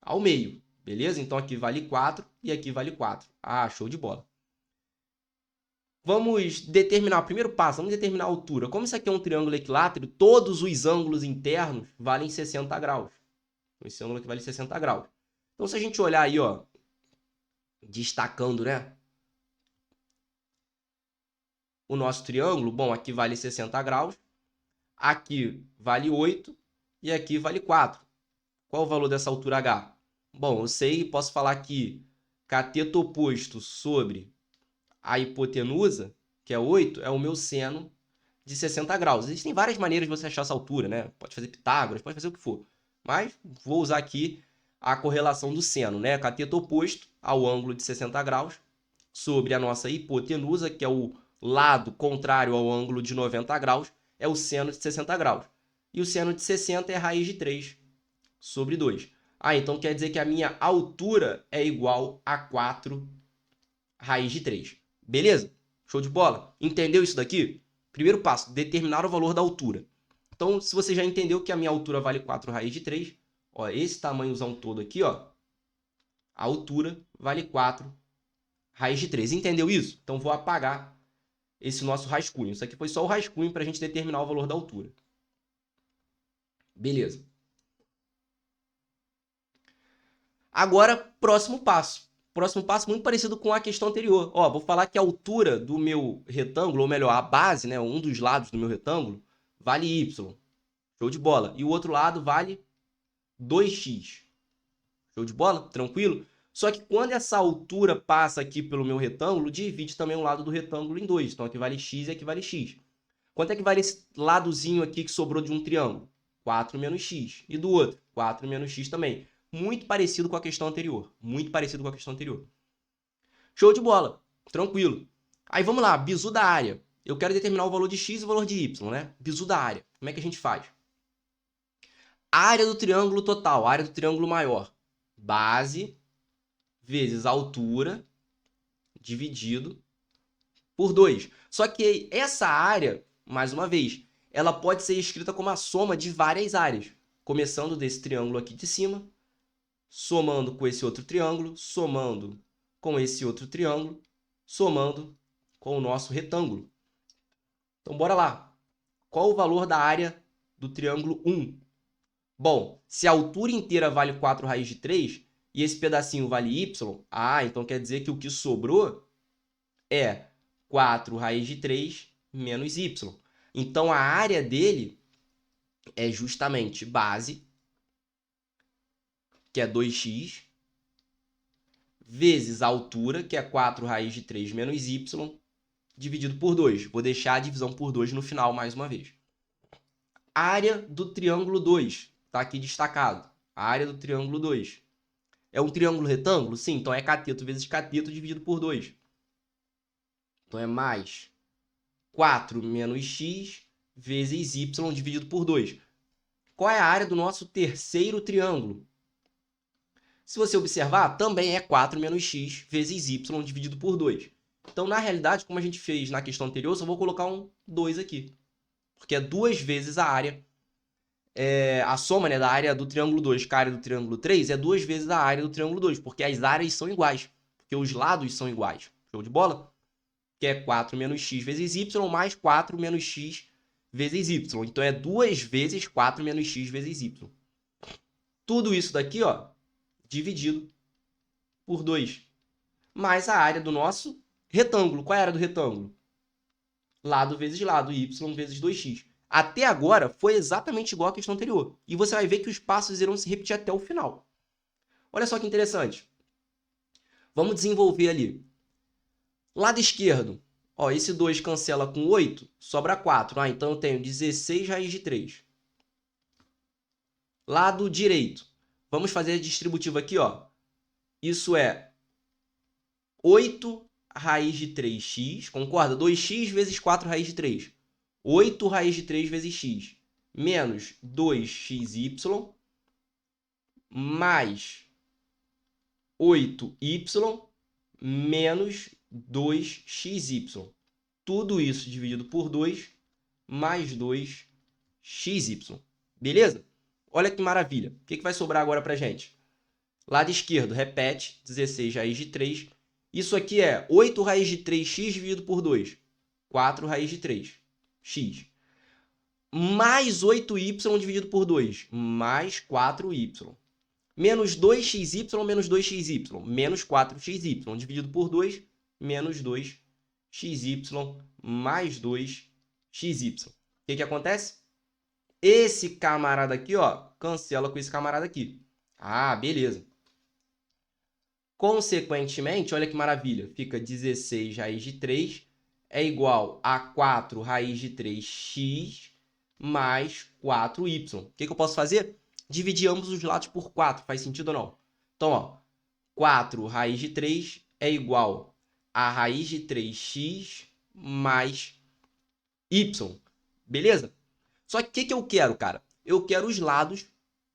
S1: ao meio, beleza? Então aqui vale 4 e aqui vale 4. Ah, show de bola. Vamos determinar, o primeiro passo, vamos determinar a altura. Como isso aqui é um triângulo equilátero, todos os ângulos internos valem 60 graus. Esse ângulo aqui vale 60 graus. Então, se a gente olhar aí, ó, destacando, né, o nosso triângulo, bom, aqui vale 60 graus, aqui vale 8 e aqui vale 4. Qual o valor dessa altura H? Bom, eu sei, posso falar que cateto oposto sobre a hipotenusa, que é 8, é o meu seno de 60 graus. Existem várias maneiras de você achar essa altura, né? Pode fazer Pitágoras, pode fazer o que for. Mas vou usar aqui a correlação do seno, né? Cateto oposto ao ângulo de 60 graus sobre a nossa hipotenusa, que é o lado contrário ao ângulo de 90 graus, é o seno de 60 graus. E o seno de 60 é raiz de 3 sobre 2. Ah, então quer dizer que a minha altura é igual a 4 raiz de 3. Beleza? Show de bola? Entendeu isso daqui? Primeiro passo, determinar o valor da altura. Então, se você já entendeu que a minha altura vale 4 raiz de 3, ó, esse tamanhozão todo aqui, ó, a altura vale 4 raiz de 3. Entendeu isso? Então, vou apagar esse nosso rascunho. Isso aqui foi só o rascunho para a gente determinar o valor da altura. Beleza. Agora, próximo passo. Próximo passo muito parecido com a questão anterior. Ó, vou falar que a altura do meu retângulo, ou melhor, a base, né, um dos lados do meu retângulo, vale y. Show de bola. E o outro lado vale 2x. Show de bola? Tranquilo? Só que quando essa altura passa aqui pelo meu retângulo, divide também o lado do retângulo em 2. Então aqui vale x e aqui vale x. Quanto é que vale esse ladozinho aqui que sobrou de um triângulo? 4 menos x. E do outro? 4 menos x também. Muito parecido com a questão anterior. Muito parecido com a questão anterior. Show de bola. Tranquilo. Aí vamos lá, bizu da área. Eu quero determinar o valor de x e o valor de y, né? Bizu da área. Como é que a gente faz? A área do triângulo total, a área do triângulo maior. Base vezes altura dividido por 2. Só que essa área, mais uma vez, ela pode ser escrita como a soma de várias áreas. Começando desse triângulo aqui de cima, somando com esse outro triângulo, somando com esse outro triângulo, somando com o nosso retângulo. Então, bora lá. Qual o valor da área do triângulo 1? Bom, se a altura inteira vale 4 raiz de 3 e esse pedacinho vale y, então quer dizer que o que sobrou é 4 raiz de 3 menos y. Então, a área dele é justamente base, que é 2x, vezes a altura, que é 4 raiz de 3 menos y, dividido por 2. Vou deixar a divisão por 2 no final mais uma vez. Área do triângulo 2. Está aqui destacado. A área do triângulo 2. É um triângulo retângulo? Sim, então é cateto vezes cateto dividido por 2. Então é mais 4 menos x vezes y dividido por 2. Qual é a área do nosso terceiro triângulo? Se você observar, também é 4 menos x vezes y dividido por 2. Então, na realidade, como a gente fez na questão anterior, eu só vou colocar um 2 aqui. Porque é 2 vezes a área. A soma, né, da área do triângulo 2 com a área do triângulo 3 é 2 vezes a área do triângulo 2. Porque as áreas são iguais. Porque os lados são iguais. Show de bola? Que é 4 menos x vezes y mais 4 menos x vezes y. Então, é 2 vezes 4 menos x vezes y. Tudo isso daqui, ó, dividido por 2. Mais a área do nosso retângulo. Qual é a área do retângulo? Lado vezes lado, y vezes 2x. Até agora foi exatamente igual à questão anterior. E você vai ver que os passos irão se repetir até o final. Olha só que interessante. Vamos desenvolver ali. Lado esquerdo. Ó, esse 2 cancela com 8, sobra 4. Então eu tenho 16 raiz de 3. Lado direito. Vamos fazer a distributiva aqui, ó. Isso é 8 raiz de 3x, concorda? 2x vezes 4 raiz de 3. 8 raiz de 3 vezes x, menos 2xy, mais 8y, menos 2xy. Tudo isso dividido por 2, mais 2xy. Beleza? Olha que maravilha. O que vai sobrar agora para a gente? Lado esquerdo, repete, 16 raiz de 3. Isso aqui é 8 raiz de 3x dividido por 2. 4 raiz de 3. X. Mais 8y dividido por 2. Mais 4y. Menos 2xy menos 2xy. Menos 4xy dividido por 2. Menos 2xy mais 2xy. O que acontece? Esse camarada aqui, ó, cancela com esse camarada aqui. Ah, beleza. Consequentemente, olha que maravilha, fica 16 raiz de 3 é igual a 4 raiz de 3x mais 4y. O que eu posso fazer? Dividir ambos os lados por 4, faz sentido ou não? Então, ó, 4 raiz de 3 é igual a raiz de 3x mais y. Beleza? Só que o que eu quero, cara? Eu quero os lados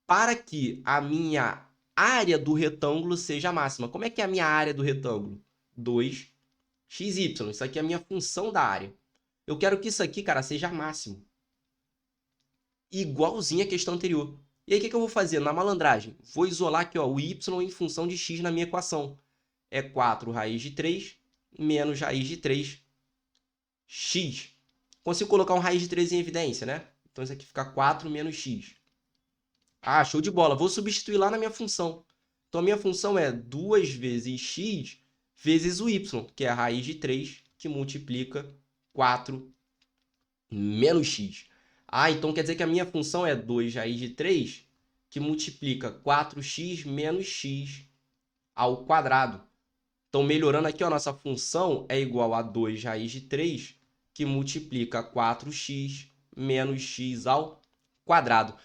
S1: para que a minha área do retângulo seja máxima. Como é que é a minha área do retângulo? 2xy. Isso aqui é a minha função da área. Eu quero que isso aqui, cara, seja máximo. Igualzinho à questão anterior. E aí, o que eu vou fazer? Na malandragem, vou isolar aqui, ó, o y em função de x na minha equação. É 4 raiz de 3 menos raiz de 3x. Consigo colocar um raiz de 3 em evidência, né? Então, isso aqui fica 4 menos x. Ah, show de bola. Vou substituir lá na minha função. Então, a minha função é 2 vezes x vezes o y, que é a raiz de 3, que multiplica 4 menos x. Ah, então quer dizer que a minha função é 2 raiz de 3, que multiplica 4x menos x ao quadrado. Então, melhorando aqui, ó, a nossa função é igual a 2 raiz de 3, que multiplica 4x menos x ao quadrado.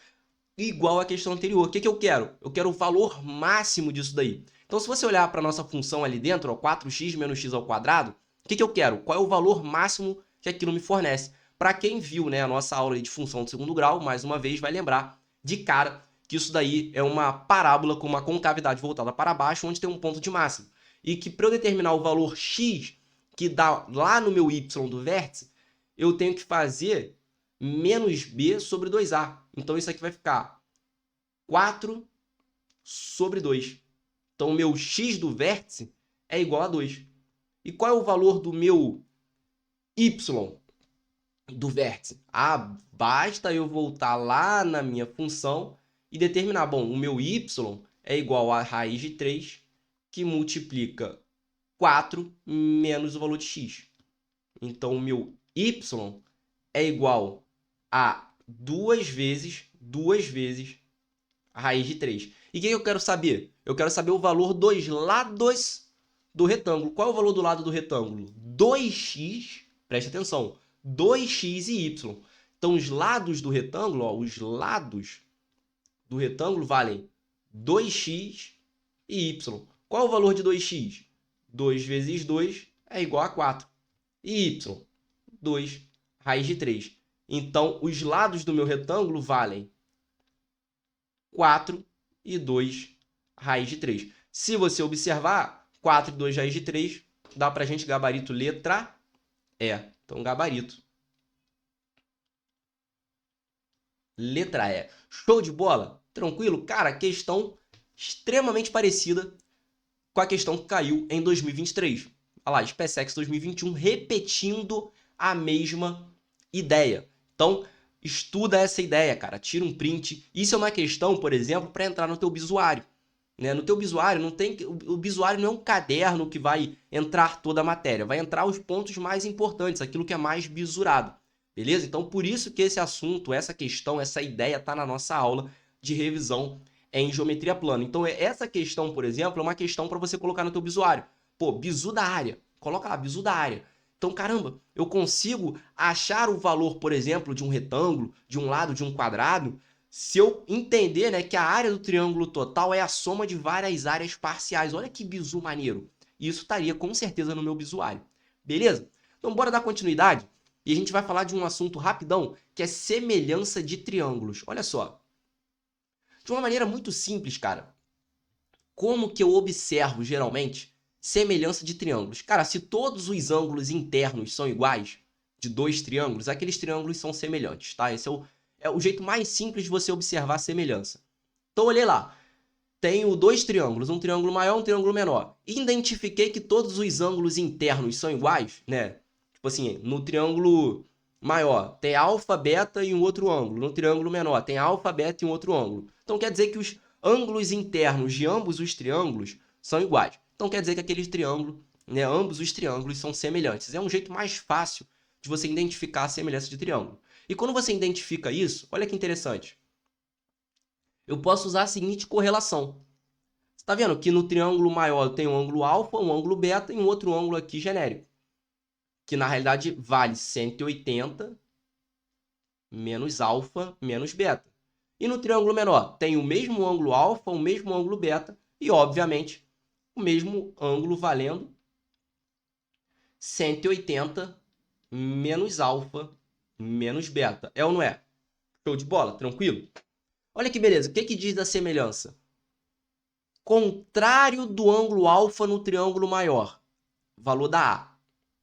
S1: Igual à questão anterior. O que eu quero? Eu quero o valor máximo disso daí. Então, se você olhar para a nossa função ali dentro, ó, 4x menos x ao quadrado, o que eu quero? Qual é o valor máximo que aquilo me fornece? Para quem viu, né, a nossa aula de função de segundo grau, mais uma vez, vai lembrar de cara que isso daí é uma parábola com uma concavidade voltada para baixo, onde tem um ponto de máximo. E que para eu determinar o valor x que dá lá no meu y do vértice, eu tenho que fazer menos b sobre 2a. Então, isso aqui vai ficar 4 sobre 2. Então, o meu x do vértice é igual a 2. E qual é o valor do meu y do vértice? Ah, basta eu voltar lá na minha função e determinar. Bom, o meu y é igual a raiz de 3, que multiplica 4 menos o valor de x. Então, o meu y é igual a 2 vezes a raiz de 3. E o que eu quero saber? Eu quero saber o valor dos lados do retângulo. Qual é o valor do lado do retângulo? 2x, preste atenção, 2x e y. Então, os lados do retângulo, ó, os lados do retângulo valem 2x e y. Qual é o valor de 2x? 2 vezes 2 é igual a 4. E y? 2 raiz de 3. Então, os lados do meu retângulo valem 4 e 2 raiz de 3. Se você observar, 4 e 2 raiz de 3, dá para a gente gabarito letra E. Então, gabarito. Letra E. Show de bola? Tranquilo? Cara, questão extremamente parecida com a questão que caiu em 2023. Olha lá, SpaceX 2021, repetindo a mesma ideia. Então, estuda essa ideia, cara. Tira um print. Isso é uma questão, por exemplo, para entrar no teu bisuário. Né? No teu bisuário, não tem, o bisuário não é um caderno que vai entrar toda a matéria. Vai entrar os pontos mais importantes, aquilo que é mais bisurado. Beleza? Então, por isso que esse assunto, essa questão, essa ideia está na nossa aula de revisão em geometria plana. Então, essa questão, por exemplo, é uma questão para você colocar no teu bisuário. Pô, bizu da área. Coloca lá, bizu da área. Então, caramba, eu consigo achar o valor, por exemplo, de um retângulo, de um lado de um quadrado, se eu entender, né, que a área do triângulo total é a soma de várias áreas parciais. Olha que bizu maneiro. Isso estaria com certeza no meu bisuário. Beleza? Então, bora dar continuidade. E a gente vai falar de um assunto rapidão, que é semelhança de triângulos. Olha só. De uma maneira muito simples, cara. Como que eu observo, geralmente, semelhança de triângulos? Cara, se todos os ângulos internos são iguais, de dois triângulos, aqueles triângulos são semelhantes, tá? Esse é o jeito mais simples de você observar a semelhança. Então, olhei lá. tenho dois triângulos, um triângulo maior e um triângulo menor. Identifiquei que todos os ângulos internos são iguais, né? Tipo assim, no triângulo maior tem alfa, beta e um outro ângulo. No triângulo menor tem alfa, beta e um outro ângulo. Então quer dizer que os ângulos internos de ambos os triângulos são iguais. Então quer dizer que aquele triângulo, né, ambos os triângulos são semelhantes. É um jeito mais fácil de você identificar a semelhança de triângulo. E quando você identifica isso, olha que interessante. Eu posso usar a seguinte correlação. Você está vendo que no triângulo maior eu tenho um ângulo alfa, um ângulo beta e um outro ângulo aqui genérico. Que na realidade vale 180 menos alfa menos beta. E no triângulo menor tem o mesmo ângulo alfa, o mesmo ângulo beta e, obviamente, o mesmo ângulo valendo 180 menos alfa menos beta. É ou não é? Show de bola? Tranquilo? Olha que beleza. O que diz a semelhança? Contrário do ângulo alfa no triângulo maior. Valor da A.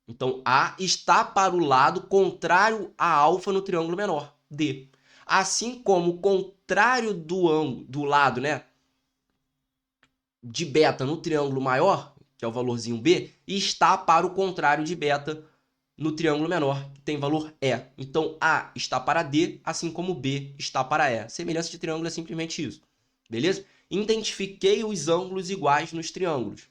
S1: Então, A está para o lado contrário a alfa no triângulo menor, D. Assim como o contrário do lado, né, de beta no triângulo maior, que é o valorzinho B, está para o contrário de beta no triângulo menor, que tem valor E. Então, A está para D, assim como B está para E. Semelhança de triângulo é simplesmente isso. Beleza? Identifiquei os ângulos iguais nos triângulos.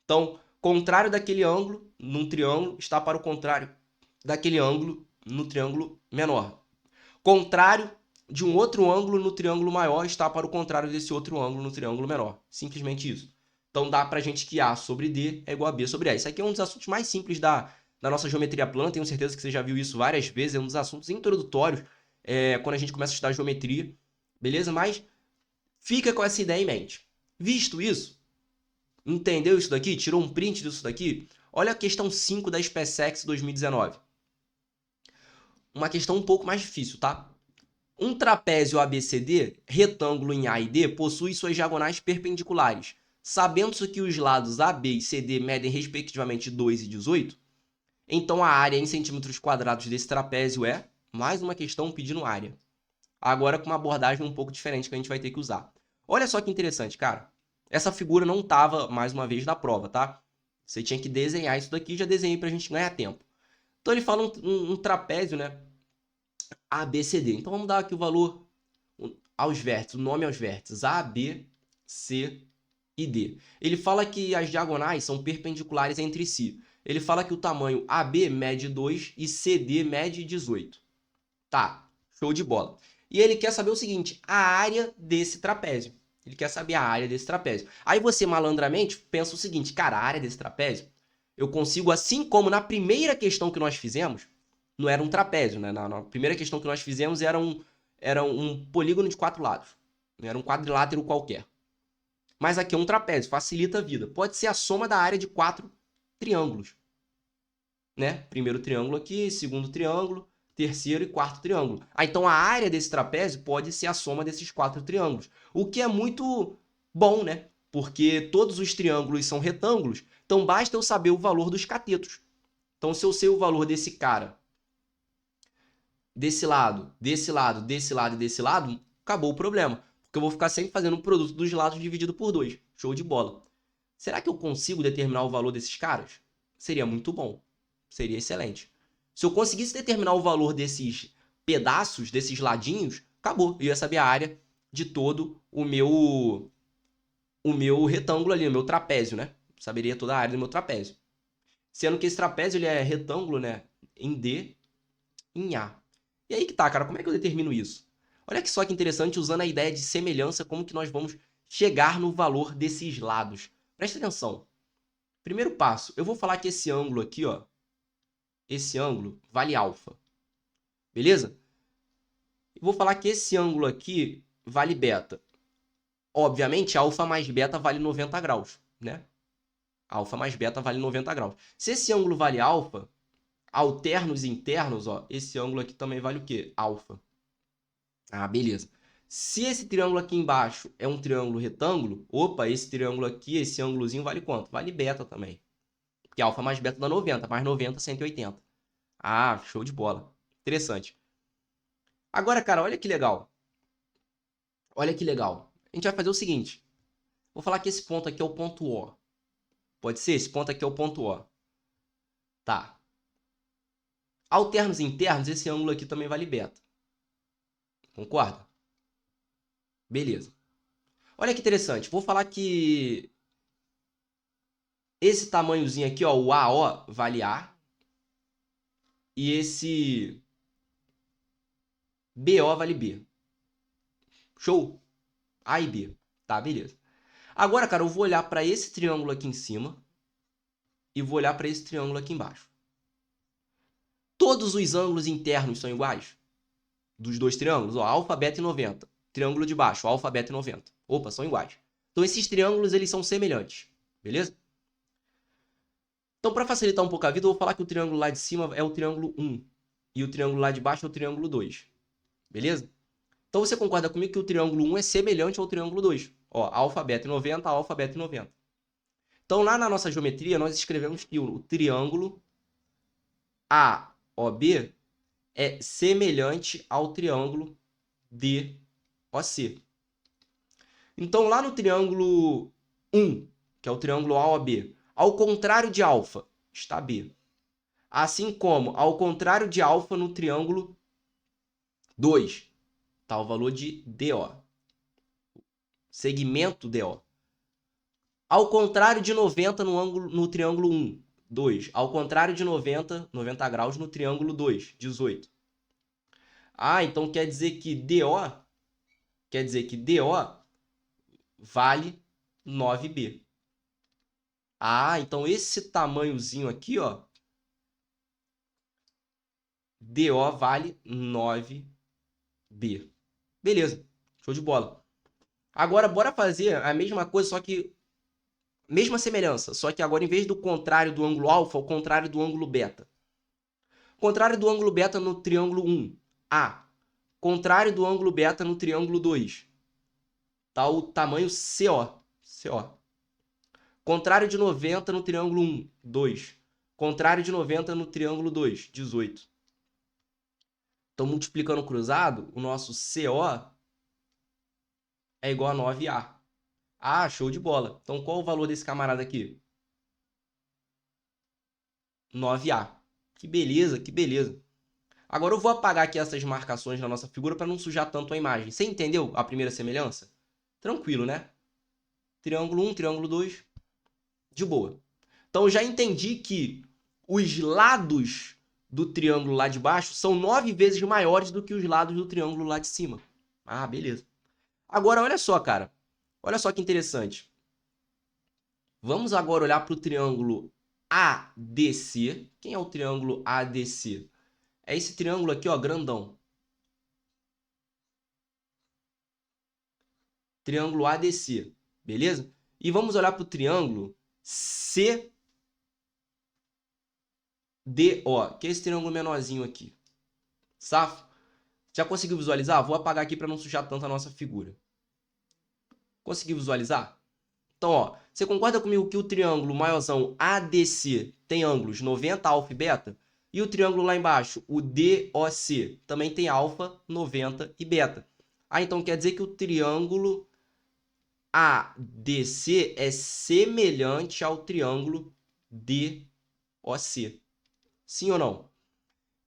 S1: Então, contrário daquele ângulo, num triângulo, está para o contrário daquele ângulo no triângulo menor. Contrário de um outro ângulo no triângulo maior está para o contrário desse outro ângulo no triângulo menor. Simplesmente isso. Então, dá para a gente que A sobre D é igual a B sobre A. Isso aqui é um dos assuntos mais simples da nossa geometria plana. Tenho certeza que você já viu isso várias vezes. É um dos assuntos introdutórios quando a gente começa a estudar geometria. Beleza? Mas fica com essa ideia em mente. Visto isso, entendeu isso daqui? Tirou um print disso daqui? Olha a questão 5 da SpaceX 2019. Uma questão um pouco mais difícil, tá? Um trapézio ABCD, retângulo em A e D, possui suas diagonais perpendiculares. Sabendo-se que os lados AB e CD medem respectivamente 2 e 18, então a área em centímetros quadrados desse trapézio é mais uma questão pedindo área. Agora com uma abordagem um pouco diferente que a gente vai ter que usar. Olha só que interessante, cara. Essa figura não estava, mais uma vez, na prova, tá? Você tinha que desenhar isso daqui, já desenhei pra gente ganhar tempo. Então ele fala um trapézio, né? ABCD. Então vamos dar aqui o valor aos vértices, o nome aos vértices. A, B, C e D. Ele fala que as diagonais são perpendiculares entre si. Ele fala que o tamanho AB mede 2 e CD mede 18. Tá, show de bola. E ele quer saber o seguinte, a área desse trapézio. Ele quer saber a área desse trapézio. Aí você, malandramente, pensa o seguinte, cara, a área desse trapézio, eu consigo, assim como na primeira questão que nós fizemos, não era um trapézio, né? Na primeira questão que nós fizemos era um polígono de 4 lados. Não era um quadrilátero qualquer. Mas aqui é um trapézio, facilita a vida. Pode ser a soma da área de 4 triângulos. Né? Primeiro triângulo aqui, segundo triângulo, terceiro e quarto triângulo. Então a área desse trapézio pode ser a soma desses 4 triângulos. O que é muito bom, né? Porque todos os triângulos são retângulos, então basta eu saber o valor dos catetos. Então se eu sei o valor desse cara, desse lado, desse lado, desse lado e desse lado, acabou o problema. Porque eu vou ficar sempre fazendo o produto dos lados dividido por 2. Show de bola. Será que eu consigo determinar o valor desses caras? Seria muito bom. Seria excelente. Se eu conseguisse determinar o valor desses pedaços, desses ladinhos, acabou. Eu ia saber a área de todo o meu retângulo ali, o meu trapézio, né? Saberia toda a área do meu trapézio. Sendo que esse trapézio ele é retângulo, né? Em D, em A. E aí que tá, cara, como é que eu determino isso? Olha que só que interessante, usando a ideia de semelhança, como que nós vamos chegar no valor desses lados. Presta atenção. Primeiro passo, eu vou falar que esse ângulo aqui, ó, esse ângulo vale alfa. Beleza? Eu vou falar que esse ângulo aqui vale beta. Obviamente, alfa mais beta vale 90 graus, né? Alfa mais beta vale 90 graus. Se esse ângulo vale alfa, alternos e internos, ó, esse ângulo aqui também vale o quê? Alfa. Ah, beleza. Se esse triângulo aqui embaixo é um triângulo retângulo, opa, esse triângulo aqui, esse ângulozinho vale quanto? Vale beta também. Porque alfa mais beta dá 90, mais 90, 180. Ah, show de bola. Interessante. Agora, cara, olha que legal. Olha que legal. A gente vai fazer o seguinte. Vou falar que esse ponto aqui é o ponto O. Pode ser? Esse ponto aqui é o ponto O. Tá. Alternos internos, esse ângulo aqui também vale beta. Concorda? Beleza. Olha que interessante. Vou falar que esse tamanhozinho aqui, ó, o AO, vale A. E esse BO vale B. Show? A e B. Tá, beleza. Agora, cara, eu vou olhar para esse triângulo aqui em cima e vou olhar para esse triângulo aqui embaixo. Todos os ângulos internos são iguais? Dos dois triângulos, ó, alfa, beta e 90. Triângulo de baixo, alfa, beta e 90. Opa, são iguais. Então, esses triângulos, eles são semelhantes. Beleza? Então, para facilitar um pouco a vida, eu vou falar que o triângulo lá de cima é o triângulo 1. E o triângulo lá de baixo é o triângulo 2. Beleza? Então, você concorda comigo que o triângulo 1 é semelhante ao triângulo 2. Ó, alfa, beta e 90, alfa, beta e 90. Então, lá na nossa geometria, nós escrevemos que o triângulo AOB é semelhante ao triângulo DOC. Então, lá no triângulo 1, que é o triângulo AOB, ao contrário de alfa, está B. Assim como, ao contrário de alfa, no triângulo 2, está o valor de DO. Segmento DO. Ao contrário de 90 no triângulo 1, 2. Ao contrário de 90 graus no triângulo 2, 18. Ah, então quer dizer que DO vale 9B. Ah, então esse tamanhozinho aqui, ó, DO vale 9B. Beleza, show de bola. Agora, bora fazer a mesma coisa, só que mesma semelhança, só que agora em vez do contrário do ângulo alfa, o contrário do ângulo beta. Contrário do ângulo beta no triângulo 1, A. Contrário do ângulo beta no triângulo 2. Tá o tamanho CO. Contrário de 90 no triângulo 1, 2. Contrário de 90 no triângulo 2, 18. Então, multiplicando o cruzado, o nosso CO é igual a 9A. Ah, show de bola. Então, qual o valor desse camarada aqui? 9A. Que beleza, que beleza. Agora eu vou apagar aqui essas marcações na nossa figura para não sujar tanto a imagem. Você entendeu a primeira semelhança? Tranquilo, né? Triângulo 1, triângulo 2. De boa. Então, eu já entendi que os lados do triângulo lá de baixo são 9 vezes maiores do que os lados do triângulo lá de cima. Ah, beleza. Agora, olha só, cara. Olha só que interessante. Vamos agora olhar para o triângulo ADC. Quem é o triângulo ADC? É esse triângulo aqui, ó, grandão. Triângulo ADC, beleza? E vamos olhar para o triângulo CDO, que é esse triângulo menorzinho aqui. Safo? Já conseguiu visualizar? Vou apagar aqui para não sujar tanto a nossa figura. Conseguiu visualizar? Então, ó, você concorda comigo que o triângulo maiorzão ADC tem ângulos 90, alfa e beta? E o triângulo lá embaixo, o DOC, também tem alfa, 90 e beta. Ah, então quer dizer que o triângulo ADC é semelhante ao triângulo DOC. Sim ou não?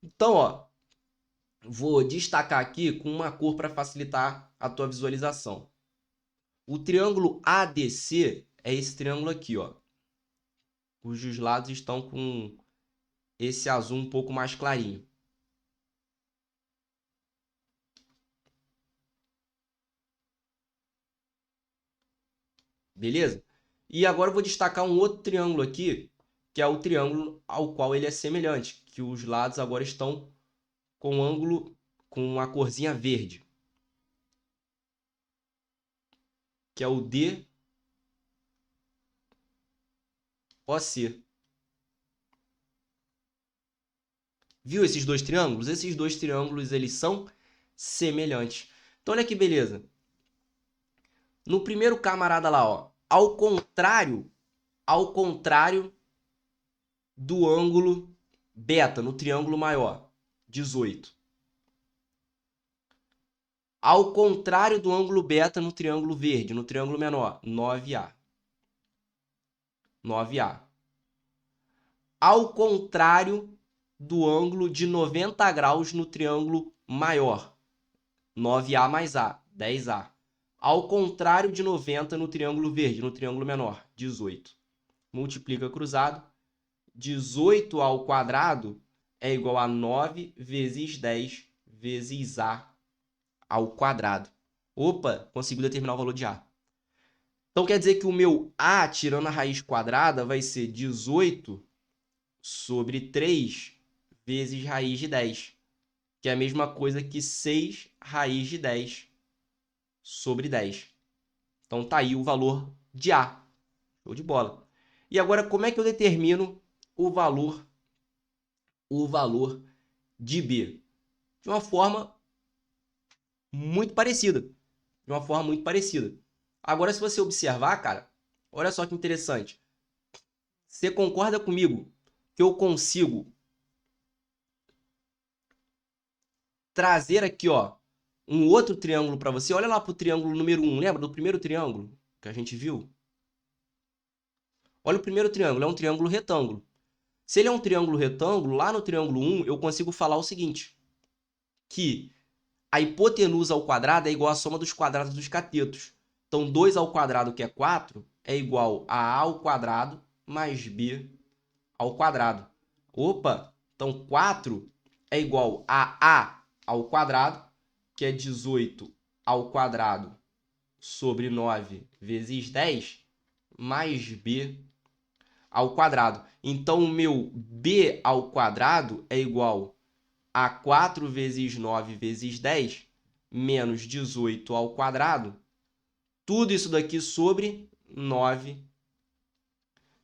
S1: Então, ó, vou destacar aqui com uma cor para facilitar a tua visualização. O triângulo ADC é esse triângulo aqui, ó, cujos lados estão com esse azul um pouco mais clarinho. Beleza? E agora eu vou destacar um outro triângulo aqui, que é o triângulo ao qual ele é semelhante, que os lados agora estão com ângulo com uma corzinha verde, que é o DOC. Viu esses dois triângulos? Esses dois triângulos, eles são semelhantes. Então, olha que beleza. No primeiro camarada lá, ó, ao contrário do ângulo beta, no triângulo maior, 18. Ao contrário do ângulo beta no triângulo verde, no triângulo menor, 9A. 9A. Ao contrário do ângulo de 90 graus no triângulo maior, 9A mais A, 10A. Ao contrário de 90 no triângulo verde, no triângulo menor, 18. Multiplica cruzado. 18 ao quadrado é igual a 9 vezes 10 vezes A ao quadrado. Opa, consigo determinar o valor de A. Então quer dizer que o meu A, tirando a raiz quadrada, vai ser 18 sobre 3 vezes raiz de 10, que é a mesma coisa que 6 raiz de 10 sobre 10. Então tá aí o valor de A. Show de bola. E agora, como é que eu determino o valor de B? De uma forma muito parecida. De uma forma muito parecida. Agora, se você observar, cara, olha só que interessante. Você concorda comigo que eu consigo trazer aqui, ó, um outro triângulo para você? Olha lá para o triângulo número 1. Lembra do primeiro triângulo que a gente viu? Olha o primeiro triângulo, é um triângulo retângulo. Se ele é um triângulo retângulo, lá no triângulo 1, eu consigo falar o seguinte, que a hipotenusa ao quadrado é igual à soma dos quadrados dos catetos. Então, 2 ao quadrado, que é 4, é igual a A ao quadrado mais B ao quadrado. Opa! Então, 4 é igual a A ao quadrado, que é 18 ao quadrado sobre 9 vezes 10, mais B ao quadrado. Então, o meu B ao quadrado é igual a 4 vezes 9 vezes 10, menos 18 ao quadrado. Tudo isso daqui sobre 9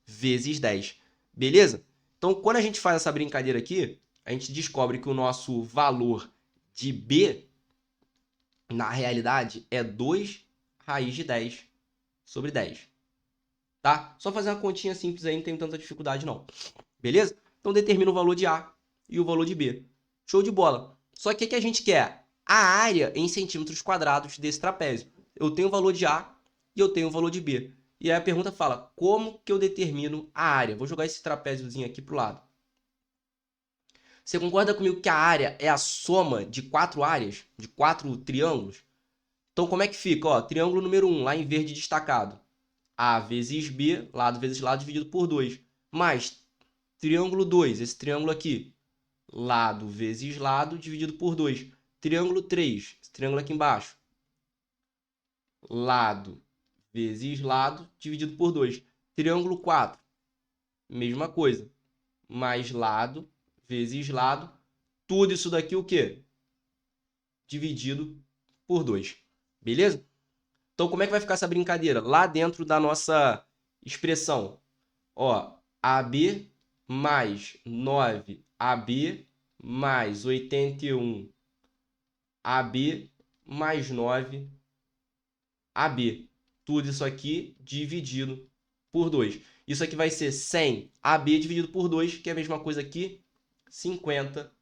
S1: vezes 10. Beleza? Então, quando a gente faz essa brincadeira aqui, a gente descobre que o nosso valor de B, na realidade, é 2 raiz de 10 sobre 10. Tá? Só fazer uma continha simples aí, não tem tanta dificuldade não. Beleza? Então determina o valor de A e o valor de B. Show de bola. Só que o que a gente quer? A área em centímetros quadrados desse trapézio. Eu tenho o valor de A e eu tenho o valor de B. E aí a pergunta fala, como que eu determino a área? Vou jogar esse trapéziozinho aqui pro lado. Você concorda comigo que a área é a soma de 4 áreas, de 4 triângulos? Então como é que fica? Ó, triângulo número 1, lá em verde destacado. A vezes B, lado vezes lado, dividido por 2. Mais triângulo 2, esse triângulo aqui. Lado vezes lado, dividido por 2. Triângulo 3, esse triângulo aqui embaixo. Lado vezes lado, dividido por 2. Triângulo 4, mesma coisa. Mais lado vezes lado. Tudo isso daqui o quê? Dividido por 2. Beleza? Então, como é que vai ficar essa brincadeira? Lá dentro da nossa expressão, ó, AB mais 9AB mais 81 AB mais 9 AB. Tudo isso aqui dividido por 2. Isso aqui vai ser 100 AB dividido por 2, que é a mesma coisa aqui, 50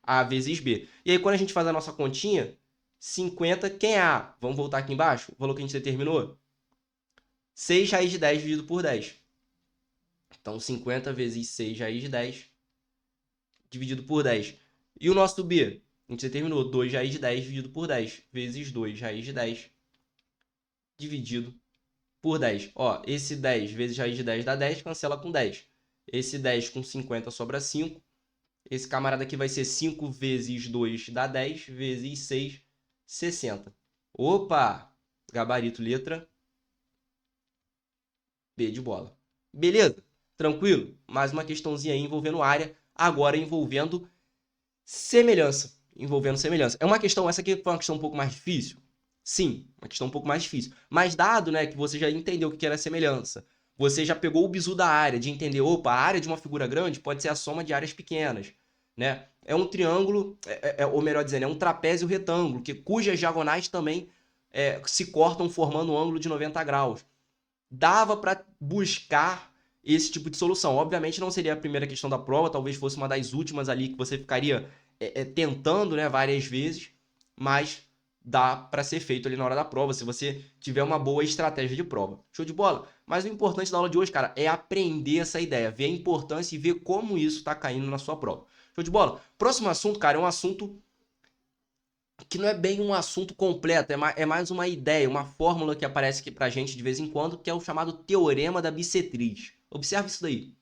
S1: A vezes B. E aí, quando a gente faz a nossa continha, 50, quem é A? Vamos voltar aqui embaixo, o valor que a gente determinou? 6 raiz de 10 dividido por 10. Então, 50 vezes 6 raiz de 10 dividido por 10. E o nosso B? A gente determinou 2 raiz de 10 dividido por 10, vezes 2 raiz de 10 dividido por 10. Ó, esse 10 vezes raiz de 10 dá 10, cancela com 10. Esse 10 com 50 sobra 5. Esse camarada aqui vai ser 5 vezes 2 dá 10, vezes 6, 60. Opa! Gabarito, letra B de bola. Beleza? Tranquilo? Mais uma questãozinha aí envolvendo área, agora envolvendo semelhança. É uma questão, essa aqui foi uma questão um pouco mais difícil? Sim, uma questão um pouco mais difícil. Mas dado, né, que você já entendeu o que era semelhança, você já pegou o bizu da área, de entender, opa, a área de uma figura grande pode ser a soma de áreas pequenas, né? É um triângulo, ou melhor dizendo, é um trapézio retângulo, cujas diagonais também se cortam formando um ângulo de 90 graus. Dava para buscar esse tipo de solução. Obviamente não seria a primeira questão da prova, talvez fosse uma das últimas ali que você ficaria tentando, né, várias vezes, mas dá para ser feito ali na hora da prova, se você tiver uma boa estratégia de prova. Show de bola? Mas o importante da aula de hoje, cara, é aprender essa ideia, ver a importância e ver como isso está caindo na sua prova. Show de bola? Próximo assunto, cara, é um assunto que não é bem um assunto completo, é mais uma ideia, uma fórmula que aparece aqui pra gente de vez em quando, que é o chamado Teorema da Bissetriz. Observe isso daí.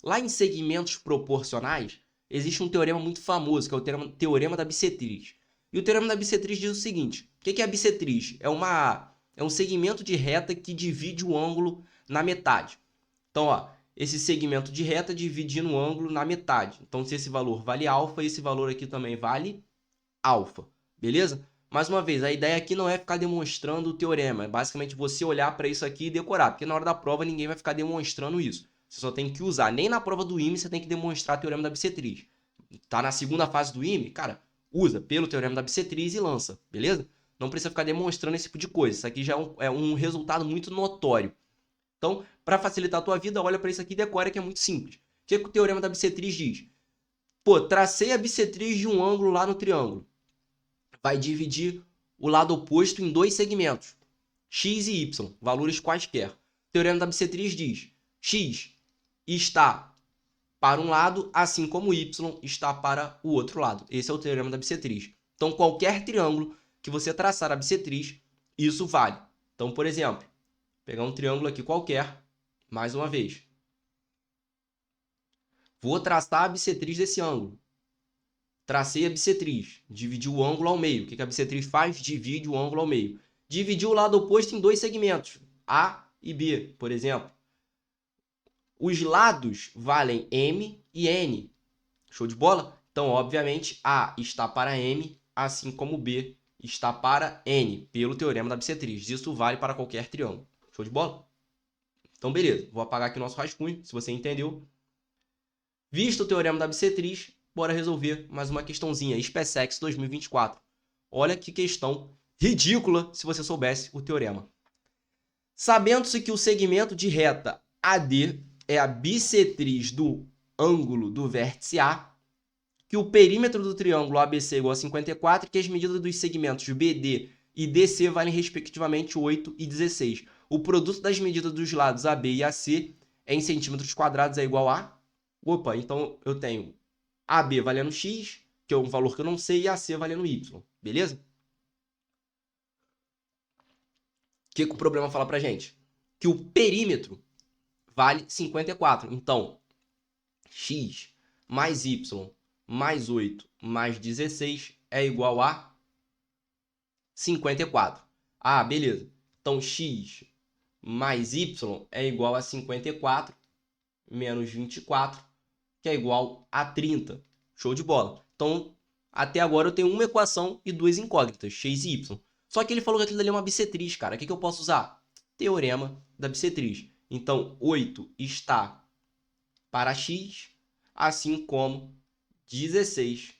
S1: Lá em segmentos proporcionais, existe um teorema muito famoso, que é o Teorema da Bissetriz. E o Teorema da Bissetriz diz o seguinte: o que é a bissetriz? É um segmento de reta que divide o ângulo na metade. Então, ó, esse segmento de reta dividindo o ângulo na metade. Então, se esse valor vale alfa, esse valor aqui também vale alfa, beleza? Mais uma vez, a ideia aqui não é ficar demonstrando o teorema, é basicamente você olhar para isso aqui e decorar, porque na hora da prova ninguém vai ficar demonstrando isso. Você só tem que usar, nem na prova do IME você tem que demonstrar o teorema da bissetriz. Tá na segunda fase do IME, cara, usa pelo teorema da bissetriz e lança, beleza? Não precisa ficar demonstrando esse tipo de coisa, isso aqui já é um resultado muito notório. Então, para facilitar a tua vida, olha para isso aqui e decora que é muito simples. O que o teorema da bissetriz diz? Pô, tracei a bissetriz de um ângulo lá no triângulo. Vai dividir o lado oposto em dois segmentos, x e y, valores quaisquer. O teorema da bissetriz diz: x está para um lado, assim como y está para o outro lado. Esse é o teorema da bissetriz. Então, qualquer triângulo que você traçar a bissetriz, isso vale. Então, por exemplo, pegar um triângulo aqui qualquer, mais uma vez. Vou traçar a bissetriz desse ângulo. Tracei a bissetriz, dividi o ângulo ao meio. O que a bissetriz faz? Divide o ângulo ao meio. Dividiu o lado oposto em dois segmentos, A e B, por exemplo. Os lados valem M e N. Show de bola? Então, obviamente, A está para M, assim como B está para N, pelo teorema da bissetriz. Isso vale para qualquer triângulo. Show de bola? Então, beleza. Vou apagar aqui o nosso rascunho, se você entendeu. Visto o teorema da bissetriz, bora resolver mais uma questãozinha, SpaceX 2024. Olha que questão ridícula se você soubesse o teorema. Sabendo-se que o segmento de reta AD é a bissetriz do ângulo do vértice A, que o perímetro do triângulo ABC é igual a 54 e que as medidas dos segmentos BD e DC valem respectivamente 8 e 16. O produto das medidas dos lados AB e AC em centímetros quadrados é igual a... Opa, então eu tenho AB valendo X, que é um valor que eu não sei, e AC valendo Y, beleza? O que o problema fala pra gente? Que o perímetro vale 54. Então, X mais Y mais 8 mais 16 é igual a 54. Ah, beleza. Então, X mais Y é igual a 54 menos 24, que é igual a 30. Show de bola. Então, até agora eu tenho uma equação e duas incógnitas, x e y. Só que ele falou que aquilo ali é uma bissetriz, cara. O que eu posso usar? Teorema da bissetriz. Então, 8 está para x, assim como 16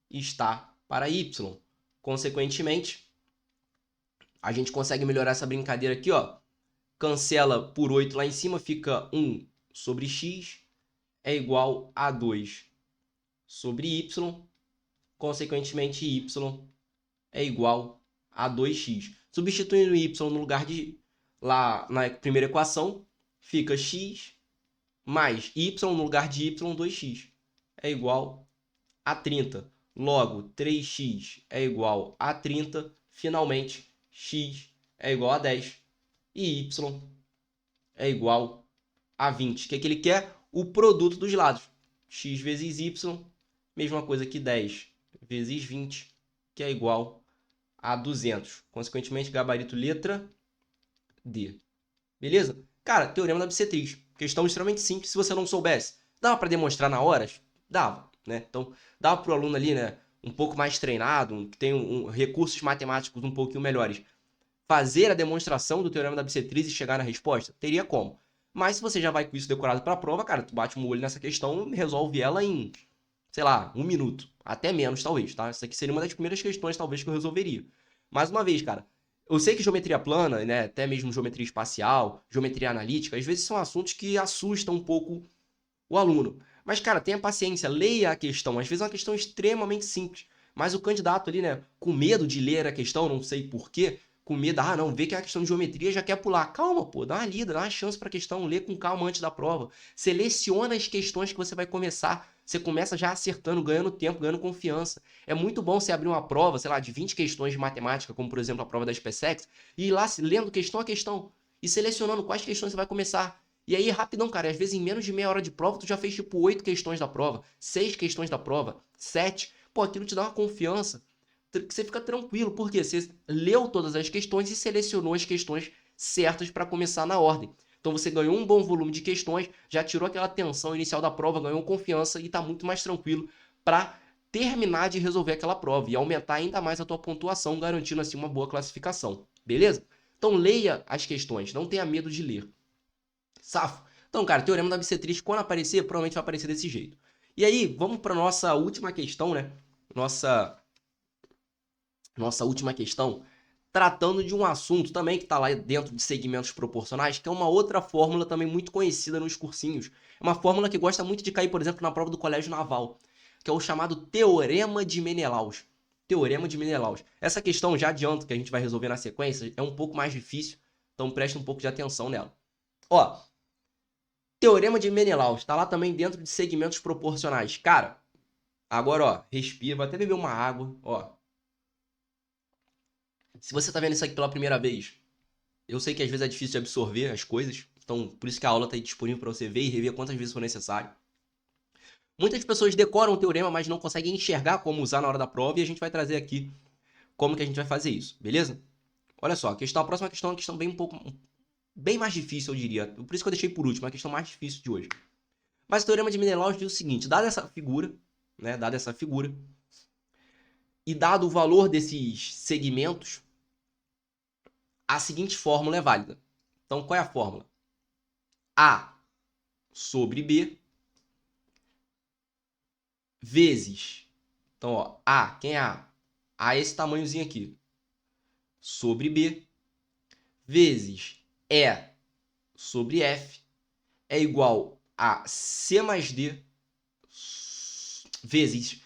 S1: está para y. Consequentemente, a gente consegue melhorar essa brincadeira aqui, ó. Cancela por 8 lá em cima, fica 1 sobre x é igual a 2 sobre y. Consequentemente, y é igual a 2x. Substituindo y no lugar de... lá na primeira equação, fica x mais y no lugar de y, 2x. É igual a 30. Logo, 3x é igual a 30. Finalmente, x é igual a 10. E y é igual a 20. O que é que ele quer? O produto dos lados. X vezes y, mesma coisa que 10 vezes 20, que é igual a 200. Consequentemente, gabarito letra D. Beleza? Cara, teorema da bissetriz. Questão extremamente simples. Se você não soubesse, dava para demonstrar na hora? Dava, né? Então, dava para o aluno ali, né, um pouco mais treinado, que tem recursos matemáticos um pouquinho melhores, fazer a demonstração do teorema da bissetriz e chegar na resposta? Teria como. Mas se você já vai com isso decorado para a prova, cara, tu bate um olho nessa questão e resolve ela em, sei lá, 1 minuto. Até menos, talvez, tá? Essa aqui seria uma das primeiras questões, talvez, que eu resolveria. Mais uma vez, cara, eu sei que geometria plana, né, até mesmo geometria espacial, geometria analítica, às vezes são assuntos que assustam um pouco o aluno. Mas, cara, tenha paciência, leia a questão. Às vezes é uma questão extremamente simples. Mas o candidato ali, né, com medo de ler a questão, não sei por quê, com medo, não, vê que é a questão de geometria já quer pular. Calma, pô, dá uma lida, dá uma chance para a questão, lê com calma antes da prova. Seleciona as questões que você vai começar. Você começa já acertando, ganhando tempo, ganhando confiança. É muito bom você abrir uma prova, sei lá, de 20 questões de matemática, como por exemplo a prova da SpaceX, e ir lá lendo questão a questão e selecionando quais questões você vai começar. E aí, rapidão, cara, às vezes em menos de meia hora de prova, tu já fez tipo 8 questões da prova, 6 questões da prova, 7. Pô, aquilo te dá uma confiança que você fica tranquilo, porque você leu todas as questões e selecionou as questões certas para começar na ordem. Então você ganhou um bom volume de questões, já tirou aquela tensão inicial da prova, ganhou confiança e está muito mais tranquilo para terminar de resolver aquela prova e aumentar ainda mais a tua pontuação, garantindo assim uma boa classificação. Beleza? Então leia as questões, não tenha medo de ler. Safo? Então, cara, teorema da bissetriz, quando aparecer, provavelmente vai aparecer desse jeito. E aí, vamos para nossa última questão, né? Nossa última questão, tratando de um assunto também que está lá dentro de segmentos proporcionais, que é uma outra fórmula também muito conhecida nos cursinhos. É uma fórmula que gosta muito de cair, por exemplo, na prova do Colégio Naval, que é o chamado Teorema de Menelaus. Teorema de Menelaus. Essa questão, já adianto que a gente vai resolver na sequência, é um pouco mais difícil, então preste um pouco de atenção nela. Ó, Teorema de Menelaus, está lá também dentro de segmentos proporcionais. Cara, agora, ó, respira, vou até beber uma água, ó. Se você está vendo isso aqui pela primeira vez, eu sei que às vezes é difícil de absorver as coisas, então por isso que a aula está aí disponível para você ver e rever quantas vezes for necessário. Muitas pessoas decoram o teorema, mas não conseguem enxergar como usar na hora da prova, e a gente vai trazer aqui como que a gente vai fazer isso, beleza? Olha só, a próxima questão é uma questão bem mais difícil, eu diria. Por isso que eu deixei por último, a questão mais difícil de hoje. Mas o teorema de Menelaus diz o seguinte, dada essa figura, e dado o valor desses segmentos, a seguinte fórmula é válida. Então, qual é a fórmula? A sobre B vezes, então, ó, A, quem é A? A é esse tamanhozinho aqui, sobre B, vezes E sobre F, é igual a C mais D, vezes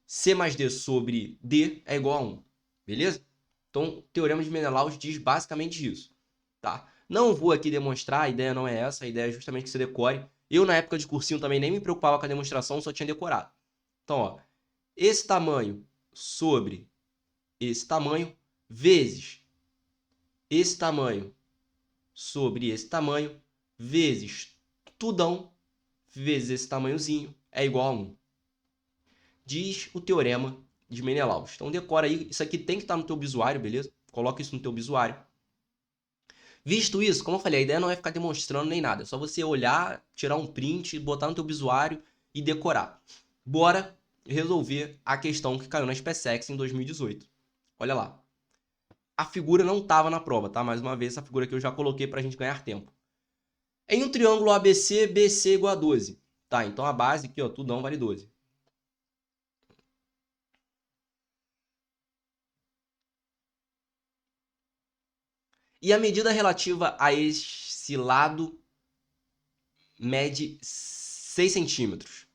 S1: C mais D sobre D é igual a 1, beleza? Então, o teorema de Menelaus diz basicamente isso, tá? Não vou aqui demonstrar, a ideia não é essa, a ideia é justamente que você decore. Eu, na época de cursinho, também nem me preocupava com a demonstração, só tinha decorado. Então, ó, esse tamanho sobre esse tamanho, vezes esse tamanho sobre esse tamanho, vezes tudão, vezes esse tamanhozinho, é igual a 1. Diz o teorema de Menelaus. Então decora aí, isso aqui tem que estar no teu bisuário, beleza? Coloca isso no teu bisuário. Visto isso, como eu falei, a ideia não é ficar demonstrando nem nada, é só você olhar, tirar um print, botar no teu bisuário e decorar. Bora resolver a questão que caiu na SpaceX em 2018. Olha lá. A figura não estava na prova, tá? Mais uma vez, essa figura aqui eu já coloquei para a gente ganhar tempo. Em um triângulo ABC, BC igual a 12. Tá, então a base aqui, ó, tudão vale 12. E a medida relativa a esse lado mede 6 centímetros.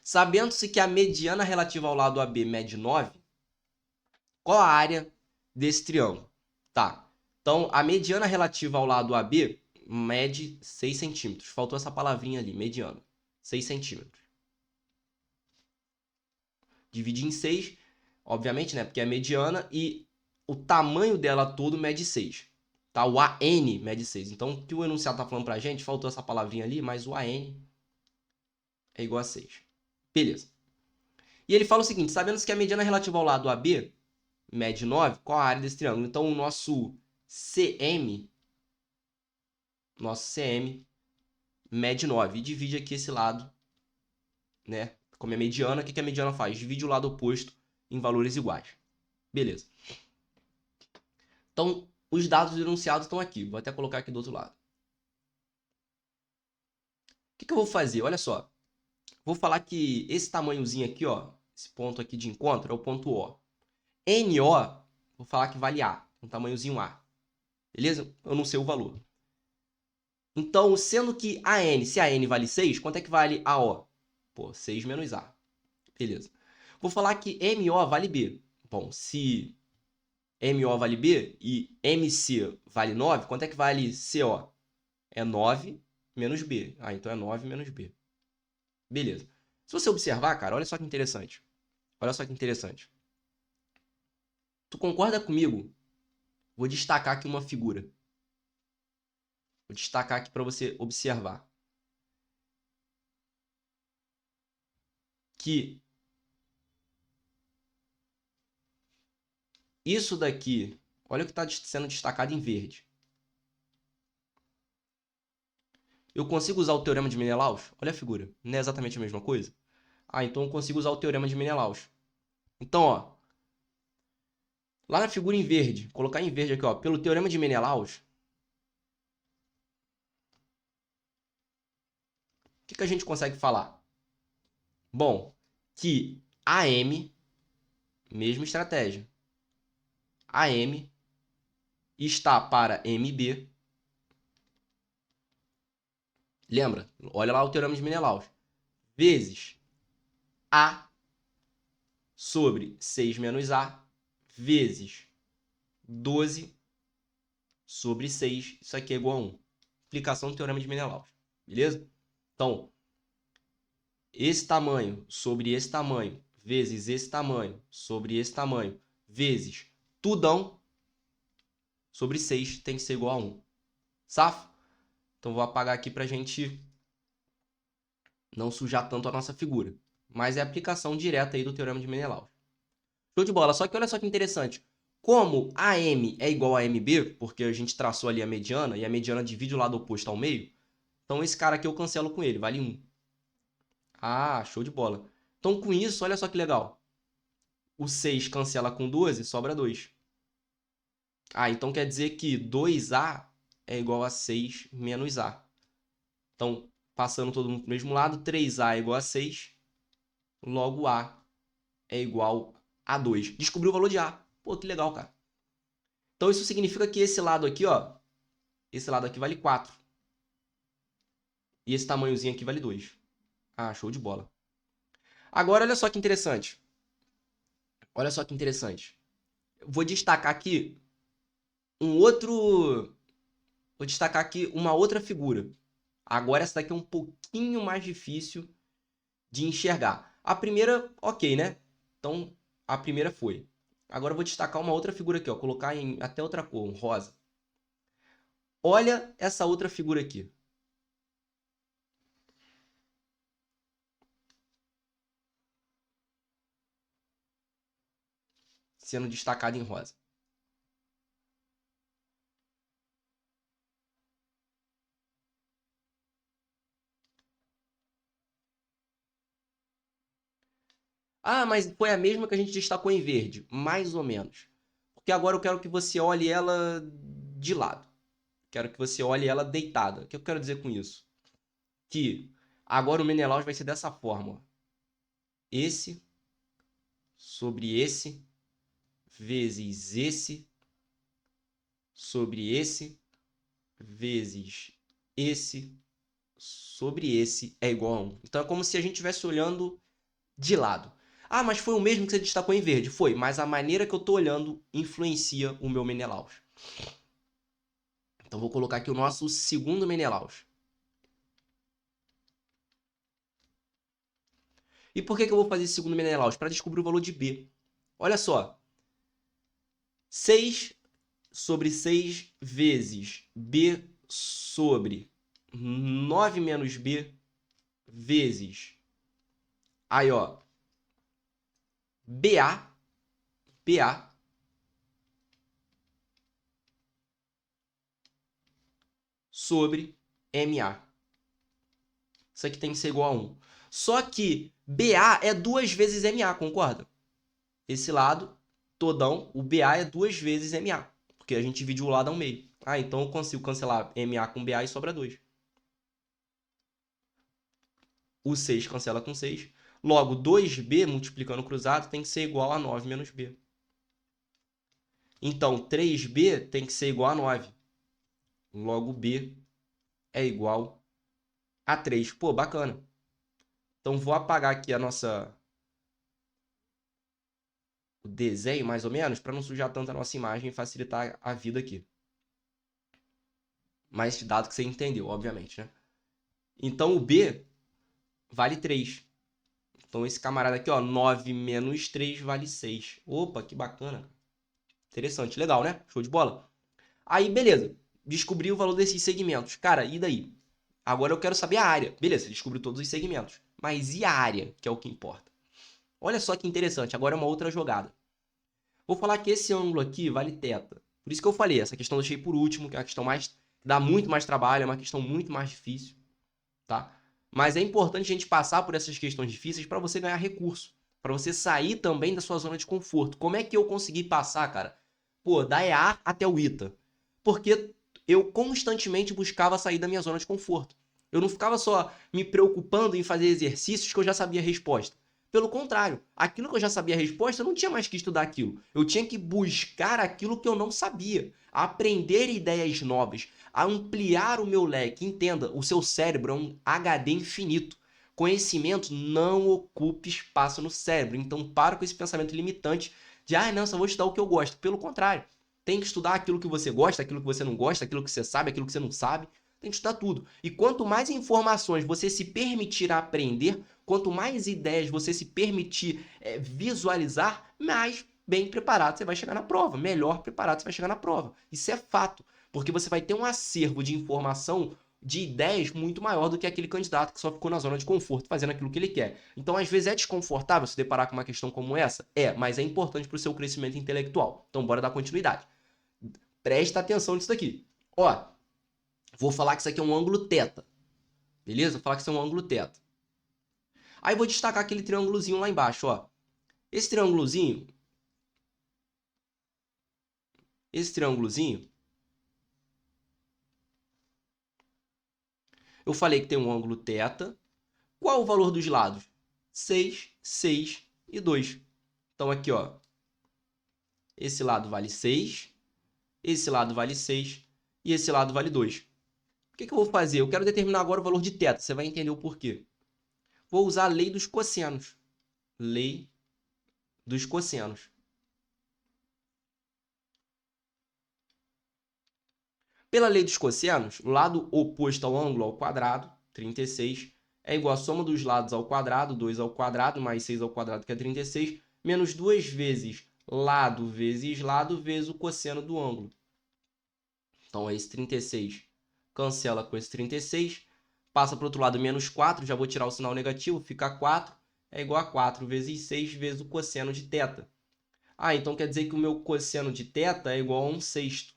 S1: Sabendo-se que a mediana relativa ao lado AB mede 9, qual a área desse triângulo? Tá, então a mediana relativa ao lado AB mede 6 centímetros. Faltou essa palavrinha ali, mediana. 6 centímetros. Dividir em 6, obviamente, né? Porque é mediana e o tamanho dela todo mede 6. Tá? O AN mede 6. Então, o que o enunciado está falando para a gente, faltou essa palavrinha ali, mas o AN é igual a 6. Beleza. E ele fala o seguinte, sabendo que a mediana relativa ao lado AB mede 9, qual a área desse triângulo? Então, o nosso CM mede 9. E divide aqui esse lado, né? Como é mediana, o que a mediana faz? Divide o lado oposto em valores iguais. Beleza. Então, os dados do enunciado estão aqui. Vou até colocar aqui do outro lado. O que eu vou fazer? Olha só. Vou falar que esse tamanhozinho aqui, ó, esse ponto aqui de encontro é o ponto O. NO, vou falar que vale A, um tamanhozinho A. Beleza? Eu não sei o valor. Então, sendo que se a N vale 6, quanto é que vale a O? Pô, 6 menos A. Beleza. Vou falar que MO vale B. Bom, se MO vale B e MC vale 9, quanto é que vale CO? É 9 menos B. Ah, então é 9 menos B. Beleza. Se você observar, cara, olha só que interessante. Olha só que interessante. Tu concorda comigo? Vou destacar aqui uma figura. Vou destacar aqui para você observar. Que isso daqui, olha o que está sendo destacado em verde. Eu consigo usar o teorema de Menelaus? Olha a figura. Não é exatamente a mesma coisa? Ah, então eu consigo usar o teorema de Menelaus. Então, ó, lá na figura em verde, colocar em verde aqui, ó, pelo teorema de Menelaus, o que a gente consegue falar? Bom, que AM, mesma estratégia, AM está para MB. Lembra? Olha lá o teorema de Menelaus. Vezes A sobre 6 menos A, vezes 12 sobre 6. Isso aqui é igual a 1. Aplicação do teorema de Menelaus. Beleza? Então, esse tamanho sobre esse tamanho, vezes esse tamanho sobre esse tamanho, vezes tudão sobre 6 tem que ser igual a 1. Safo? Então, vou apagar aqui para a gente não sujar tanto a nossa figura. Mas é a aplicação direta aí do teorema de Menelaus. Show de bola. Só que olha só que interessante. Como AM é igual a MB, porque a gente traçou ali a mediana, e a mediana divide o lado oposto ao meio, então esse cara aqui eu cancelo com ele, vale 1. Ah, show de bola. Então com isso, olha só que legal. O 6 cancela com 12, sobra 2. Ah, então quer dizer que 2A é igual a 6 menos A. Então, passando todo mundo para o mesmo lado, 3A é igual a 6, logo A é igual a 2. Descobriu o valor de A. Pô, que legal, cara. Então isso significa que esse lado aqui, ó, esse lado aqui vale 4. E esse tamanhozinho aqui vale 2. Ah, show de bola. Agora, olha só que interessante. Olha só que interessante. Eu vou destacar aqui Vou destacar aqui uma outra figura. Agora essa daqui é um pouquinho mais difícil de enxergar. A primeira, ok, né? Então, a primeira foi. Agora eu vou destacar uma outra figura aqui, ó. Colocar em até outra cor, um rosa. Olha essa outra figura aqui. Sendo destacada em rosa. Ah, mas foi a mesma que a gente destacou em verde. Mais ou menos. Porque agora eu quero que você olhe ela de lado. Quero que você olhe ela deitada. O que eu quero dizer com isso? Que agora o Menelaus vai ser dessa forma. Esse sobre esse vezes esse sobre esse vezes esse sobre esse é igual a 1. Então é como se a gente estivesse olhando de lado. Ah, mas foi o mesmo que você destacou em verde. Foi, mas a maneira que eu estou olhando influencia o meu Menelaus. Então vou colocar aqui o nosso segundo Menelaus. E por que eu vou fazer esse segundo Menelaus? Para descobrir o valor de B. Olha só. 6 sobre 6 vezes B sobre 9 menos B vezes... Aí, ó. BA sobre MA. Isso aqui tem que ser igual a 1. Só que BA é 2 vezes MA, concorda? Esse lado, todão, o BA é 2 vezes MA. Porque a gente divide o lado ao meio. Ah, então eu consigo cancelar MA com BA e sobra 2. O 6 cancela com 6. Logo, 2B multiplicando cruzado tem que ser igual a 9 menos B. Então, 3B tem que ser igual a 9. Logo, B é igual a 3. Pô, bacana. Então, vou apagar aqui a nossa o desenho, mais ou menos, para não sujar tanto a nossa imagem e facilitar a vida aqui. Mas dado que você entendeu, obviamente, né? Então o B vale 3. Então esse camarada aqui, ó, 9 menos 3 vale 6. Opa, que bacana. Interessante, legal, né? Show de bola. Aí, beleza. Descobri o valor desses segmentos. Cara, e daí? Agora eu quero saber a área. Beleza, descobriu todos os segmentos. Mas e a área, que é o que importa? Olha só que interessante, agora é uma outra jogada. Vou falar que esse ângulo aqui vale θ. Por isso que eu falei, essa questão eu deixei por último, que é uma questão mais dá muito mais trabalho, é uma questão muito mais difícil, tá? Mas é importante a gente passar por essas questões difíceis para você ganhar recurso, para você sair também da sua zona de conforto. Como é que eu consegui passar, cara? Pô, da EA até o ITA. Porque eu constantemente buscava sair da minha zona de conforto. Eu não ficava só me preocupando em fazer exercícios que eu já sabia a resposta. Pelo contrário, aquilo que eu já sabia a resposta, eu não tinha mais que estudar aquilo. Eu tinha que buscar aquilo que eu não sabia, aprender ideias novas, ampliar o meu leque. Entenda, o seu cérebro é um HD infinito. Conhecimento não ocupa espaço no cérebro. Então, para com esse pensamento limitante de, não, só vou estudar o que eu gosto. Pelo contrário, tem que estudar aquilo que você gosta, aquilo que você não gosta, aquilo que você sabe, aquilo que você não sabe. Tem que estudar tudo. E quanto mais informações você se permitir aprender, quanto mais ideias você se permitir visualizar, mais bem preparado você vai chegar na prova. Melhor preparado você vai chegar na prova. Isso é fato. Porque você vai ter um acervo de informação, de ideias muito maior do que aquele candidato que só ficou na zona de conforto fazendo aquilo que ele quer. Então, às vezes, é desconfortável se deparar com uma questão como essa? É, mas é importante para o seu crescimento intelectual. Então, bora dar continuidade. Presta atenção nisso daqui. Ó, vou falar que isso aqui é um ângulo θ. Beleza? Vou falar que isso é um ângulo θ. Aí vou destacar aquele triângulozinho lá embaixo, ó. Esse triângulozinho, eu falei que tem um ângulo θ. Qual o valor dos lados? 6, 6 e 2. Então aqui, ó, esse lado vale 6, esse lado vale 6 e esse lado vale 2. O que eu vou fazer? Eu quero determinar agora o valor de θ. Você vai entender o porquê. Vou usar a lei dos cossenos. Lei dos cossenos. Pela lei dos cossenos, o lado oposto ao ângulo ao quadrado, 36, é igual a soma dos lados ao quadrado, 2 ao quadrado, mais 6 ao quadrado, que é 36, menos 2 vezes lado vezes o cosseno do ângulo. Então, esse 36 cancela com esse 36, passa para o outro lado, menos 4, já vou tirar o sinal negativo, fica 4, é igual a 4 vezes 6 vezes o cosseno de θ. Então quer dizer que o meu cosseno de θ é igual a 1/6.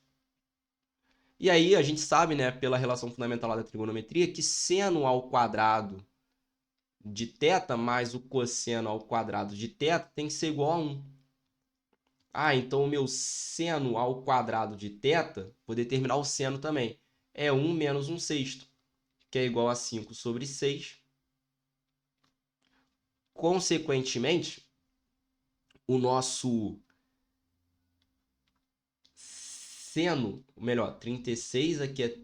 S1: E aí a gente sabe, né, pela relação fundamental lá da trigonometria, que seno ao quadrado de θ mais o cosseno ao quadrado de θ tem que ser igual a 1. Então o meu seno ao quadrado de θ, vou determinar o seno também, é 1 menos 1/6, que é igual a 5 sobre 6. Consequentemente, o nosso seno, melhor, 36 aqui é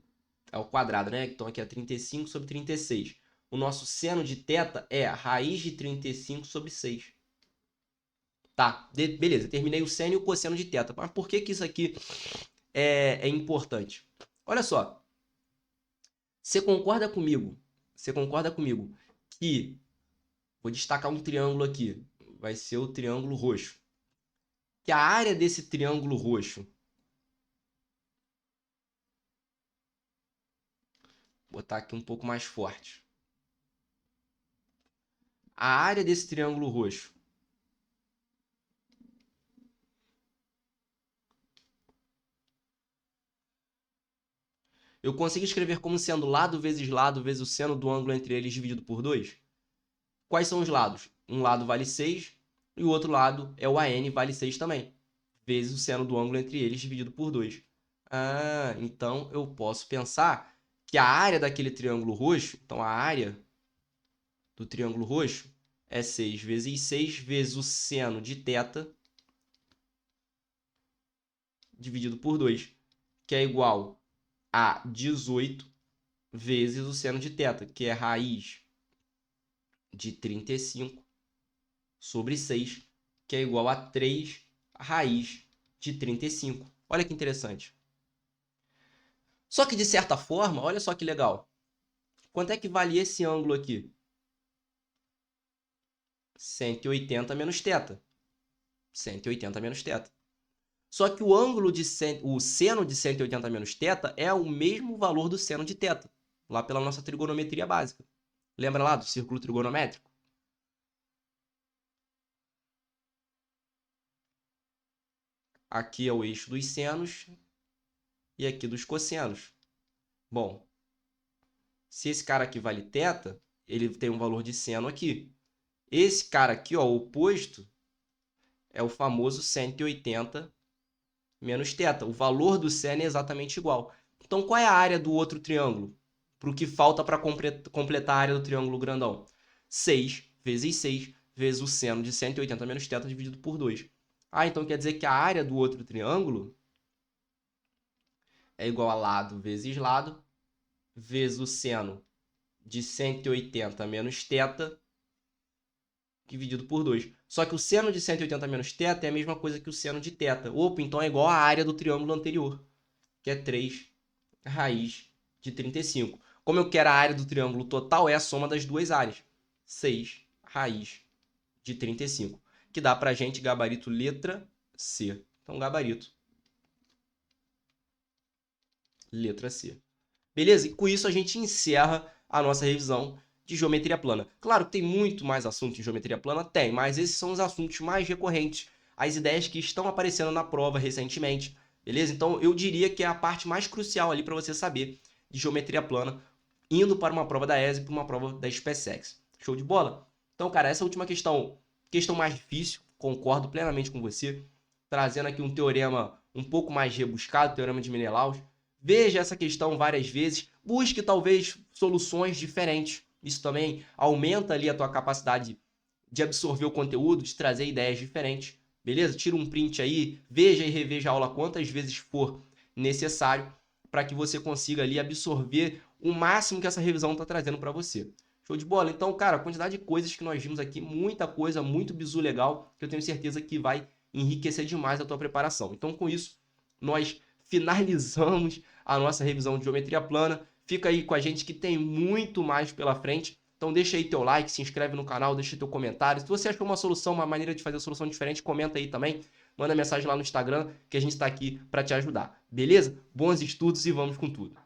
S1: ao quadrado, né? Então aqui é 35 sobre 36. O nosso seno de θ é a raiz de 35 sobre 6. Tá, beleza. Terminei o seno e o cosseno de θ. Mas por que isso aqui é importante? Olha só. Você concorda comigo? Você concorda comigo que... Vou destacar um triângulo aqui. Vai ser o triângulo roxo. Que a área desse triângulo roxo... Vou botar aqui um pouco mais forte. A área desse triângulo roxo eu consigo escrever como sendo lado vezes o seno do ângulo entre eles dividido por 2? Quais são os lados? Um lado vale 6 e o outro lado é o AN, vale 6 também, vezes o seno do ângulo entre eles dividido por 2. Então eu posso pensar que a área daquele triângulo roxo, então a área do triângulo roxo é 6 vezes 6 vezes o seno de θ dividido por 2, que é igual a 18 vezes o seno de θ, que é raiz de 35 sobre 6, que é igual a 3 raiz de 35. Olha que interessante. Só que, de certa forma, olha só que legal. Quanto é que vale esse ângulo aqui? 180 menos θ. 180 menos θ. Só que o ângulo o seno de 180 menos θ é o mesmo valor do seno de θ, lá pela nossa trigonometria básica. Lembra lá do círculo trigonométrico? Aqui é o eixo dos senos e aqui dos cossenos. Bom, se esse cara aqui vale θ, ele tem um valor de seno aqui. Esse cara aqui, ó, o oposto, é o famoso 180 menos θ. O valor do seno é exatamente igual. Então, qual é a área do outro triângulo? Para o que falta para completar a área do triângulo grandão? 6 vezes 6 vezes o seno de 180 menos θ dividido por 2. Ah, então quer dizer que a área do outro triângulo é igual a lado vezes lado, vezes o seno de 180 menos θ dividido por 2. Só que o seno de 180 menos θ é a mesma coisa que o seno de θ. Opa, então é igual à área do triângulo anterior, que é 3 raiz de 35. Como eu quero a área do triângulo total, é a soma das duas áreas. 6 raiz de 35. Que dá pra gente gabarito letra C. Então, gabarito. Letra C. Beleza? E com isso a gente encerra a nossa revisão de geometria plana. Claro que tem muito mais assunto em geometria plana? Tem, mas esses são os assuntos mais recorrentes, as ideias que estão aparecendo na prova recentemente, beleza? Então eu diria que é a parte mais crucial ali para você saber de geometria plana, indo para uma prova da ESA e para uma prova da SpaceX. Show de bola? Então, cara, essa última questão mais difícil, concordo plenamente com você, trazendo aqui um teorema um pouco mais rebuscado, o teorema de Menelaus. Veja essa questão várias vezes, busque talvez soluções diferentes. Isso também aumenta ali a tua capacidade de absorver o conteúdo, de trazer ideias diferentes, beleza? Tira um print aí, veja e reveja a aula quantas vezes for necessário para que você consiga ali absorver o máximo que essa revisão está trazendo para você. Show de bola? Então, cara, a quantidade de coisas que nós vimos aqui, muita coisa, muito bizu legal, que eu tenho certeza que vai enriquecer demais a tua preparação. Então, com isso, nós finalizamos a nossa revisão de geometria plana. Fica aí com a gente que tem muito mais pela frente. Então deixa aí teu like, se inscreve no canal, deixa teu comentário. Se você achou uma solução, uma maneira de fazer a solução diferente, comenta aí também. Manda mensagem lá no Instagram que a gente está aqui para te ajudar. Beleza? Bons estudos e vamos com tudo.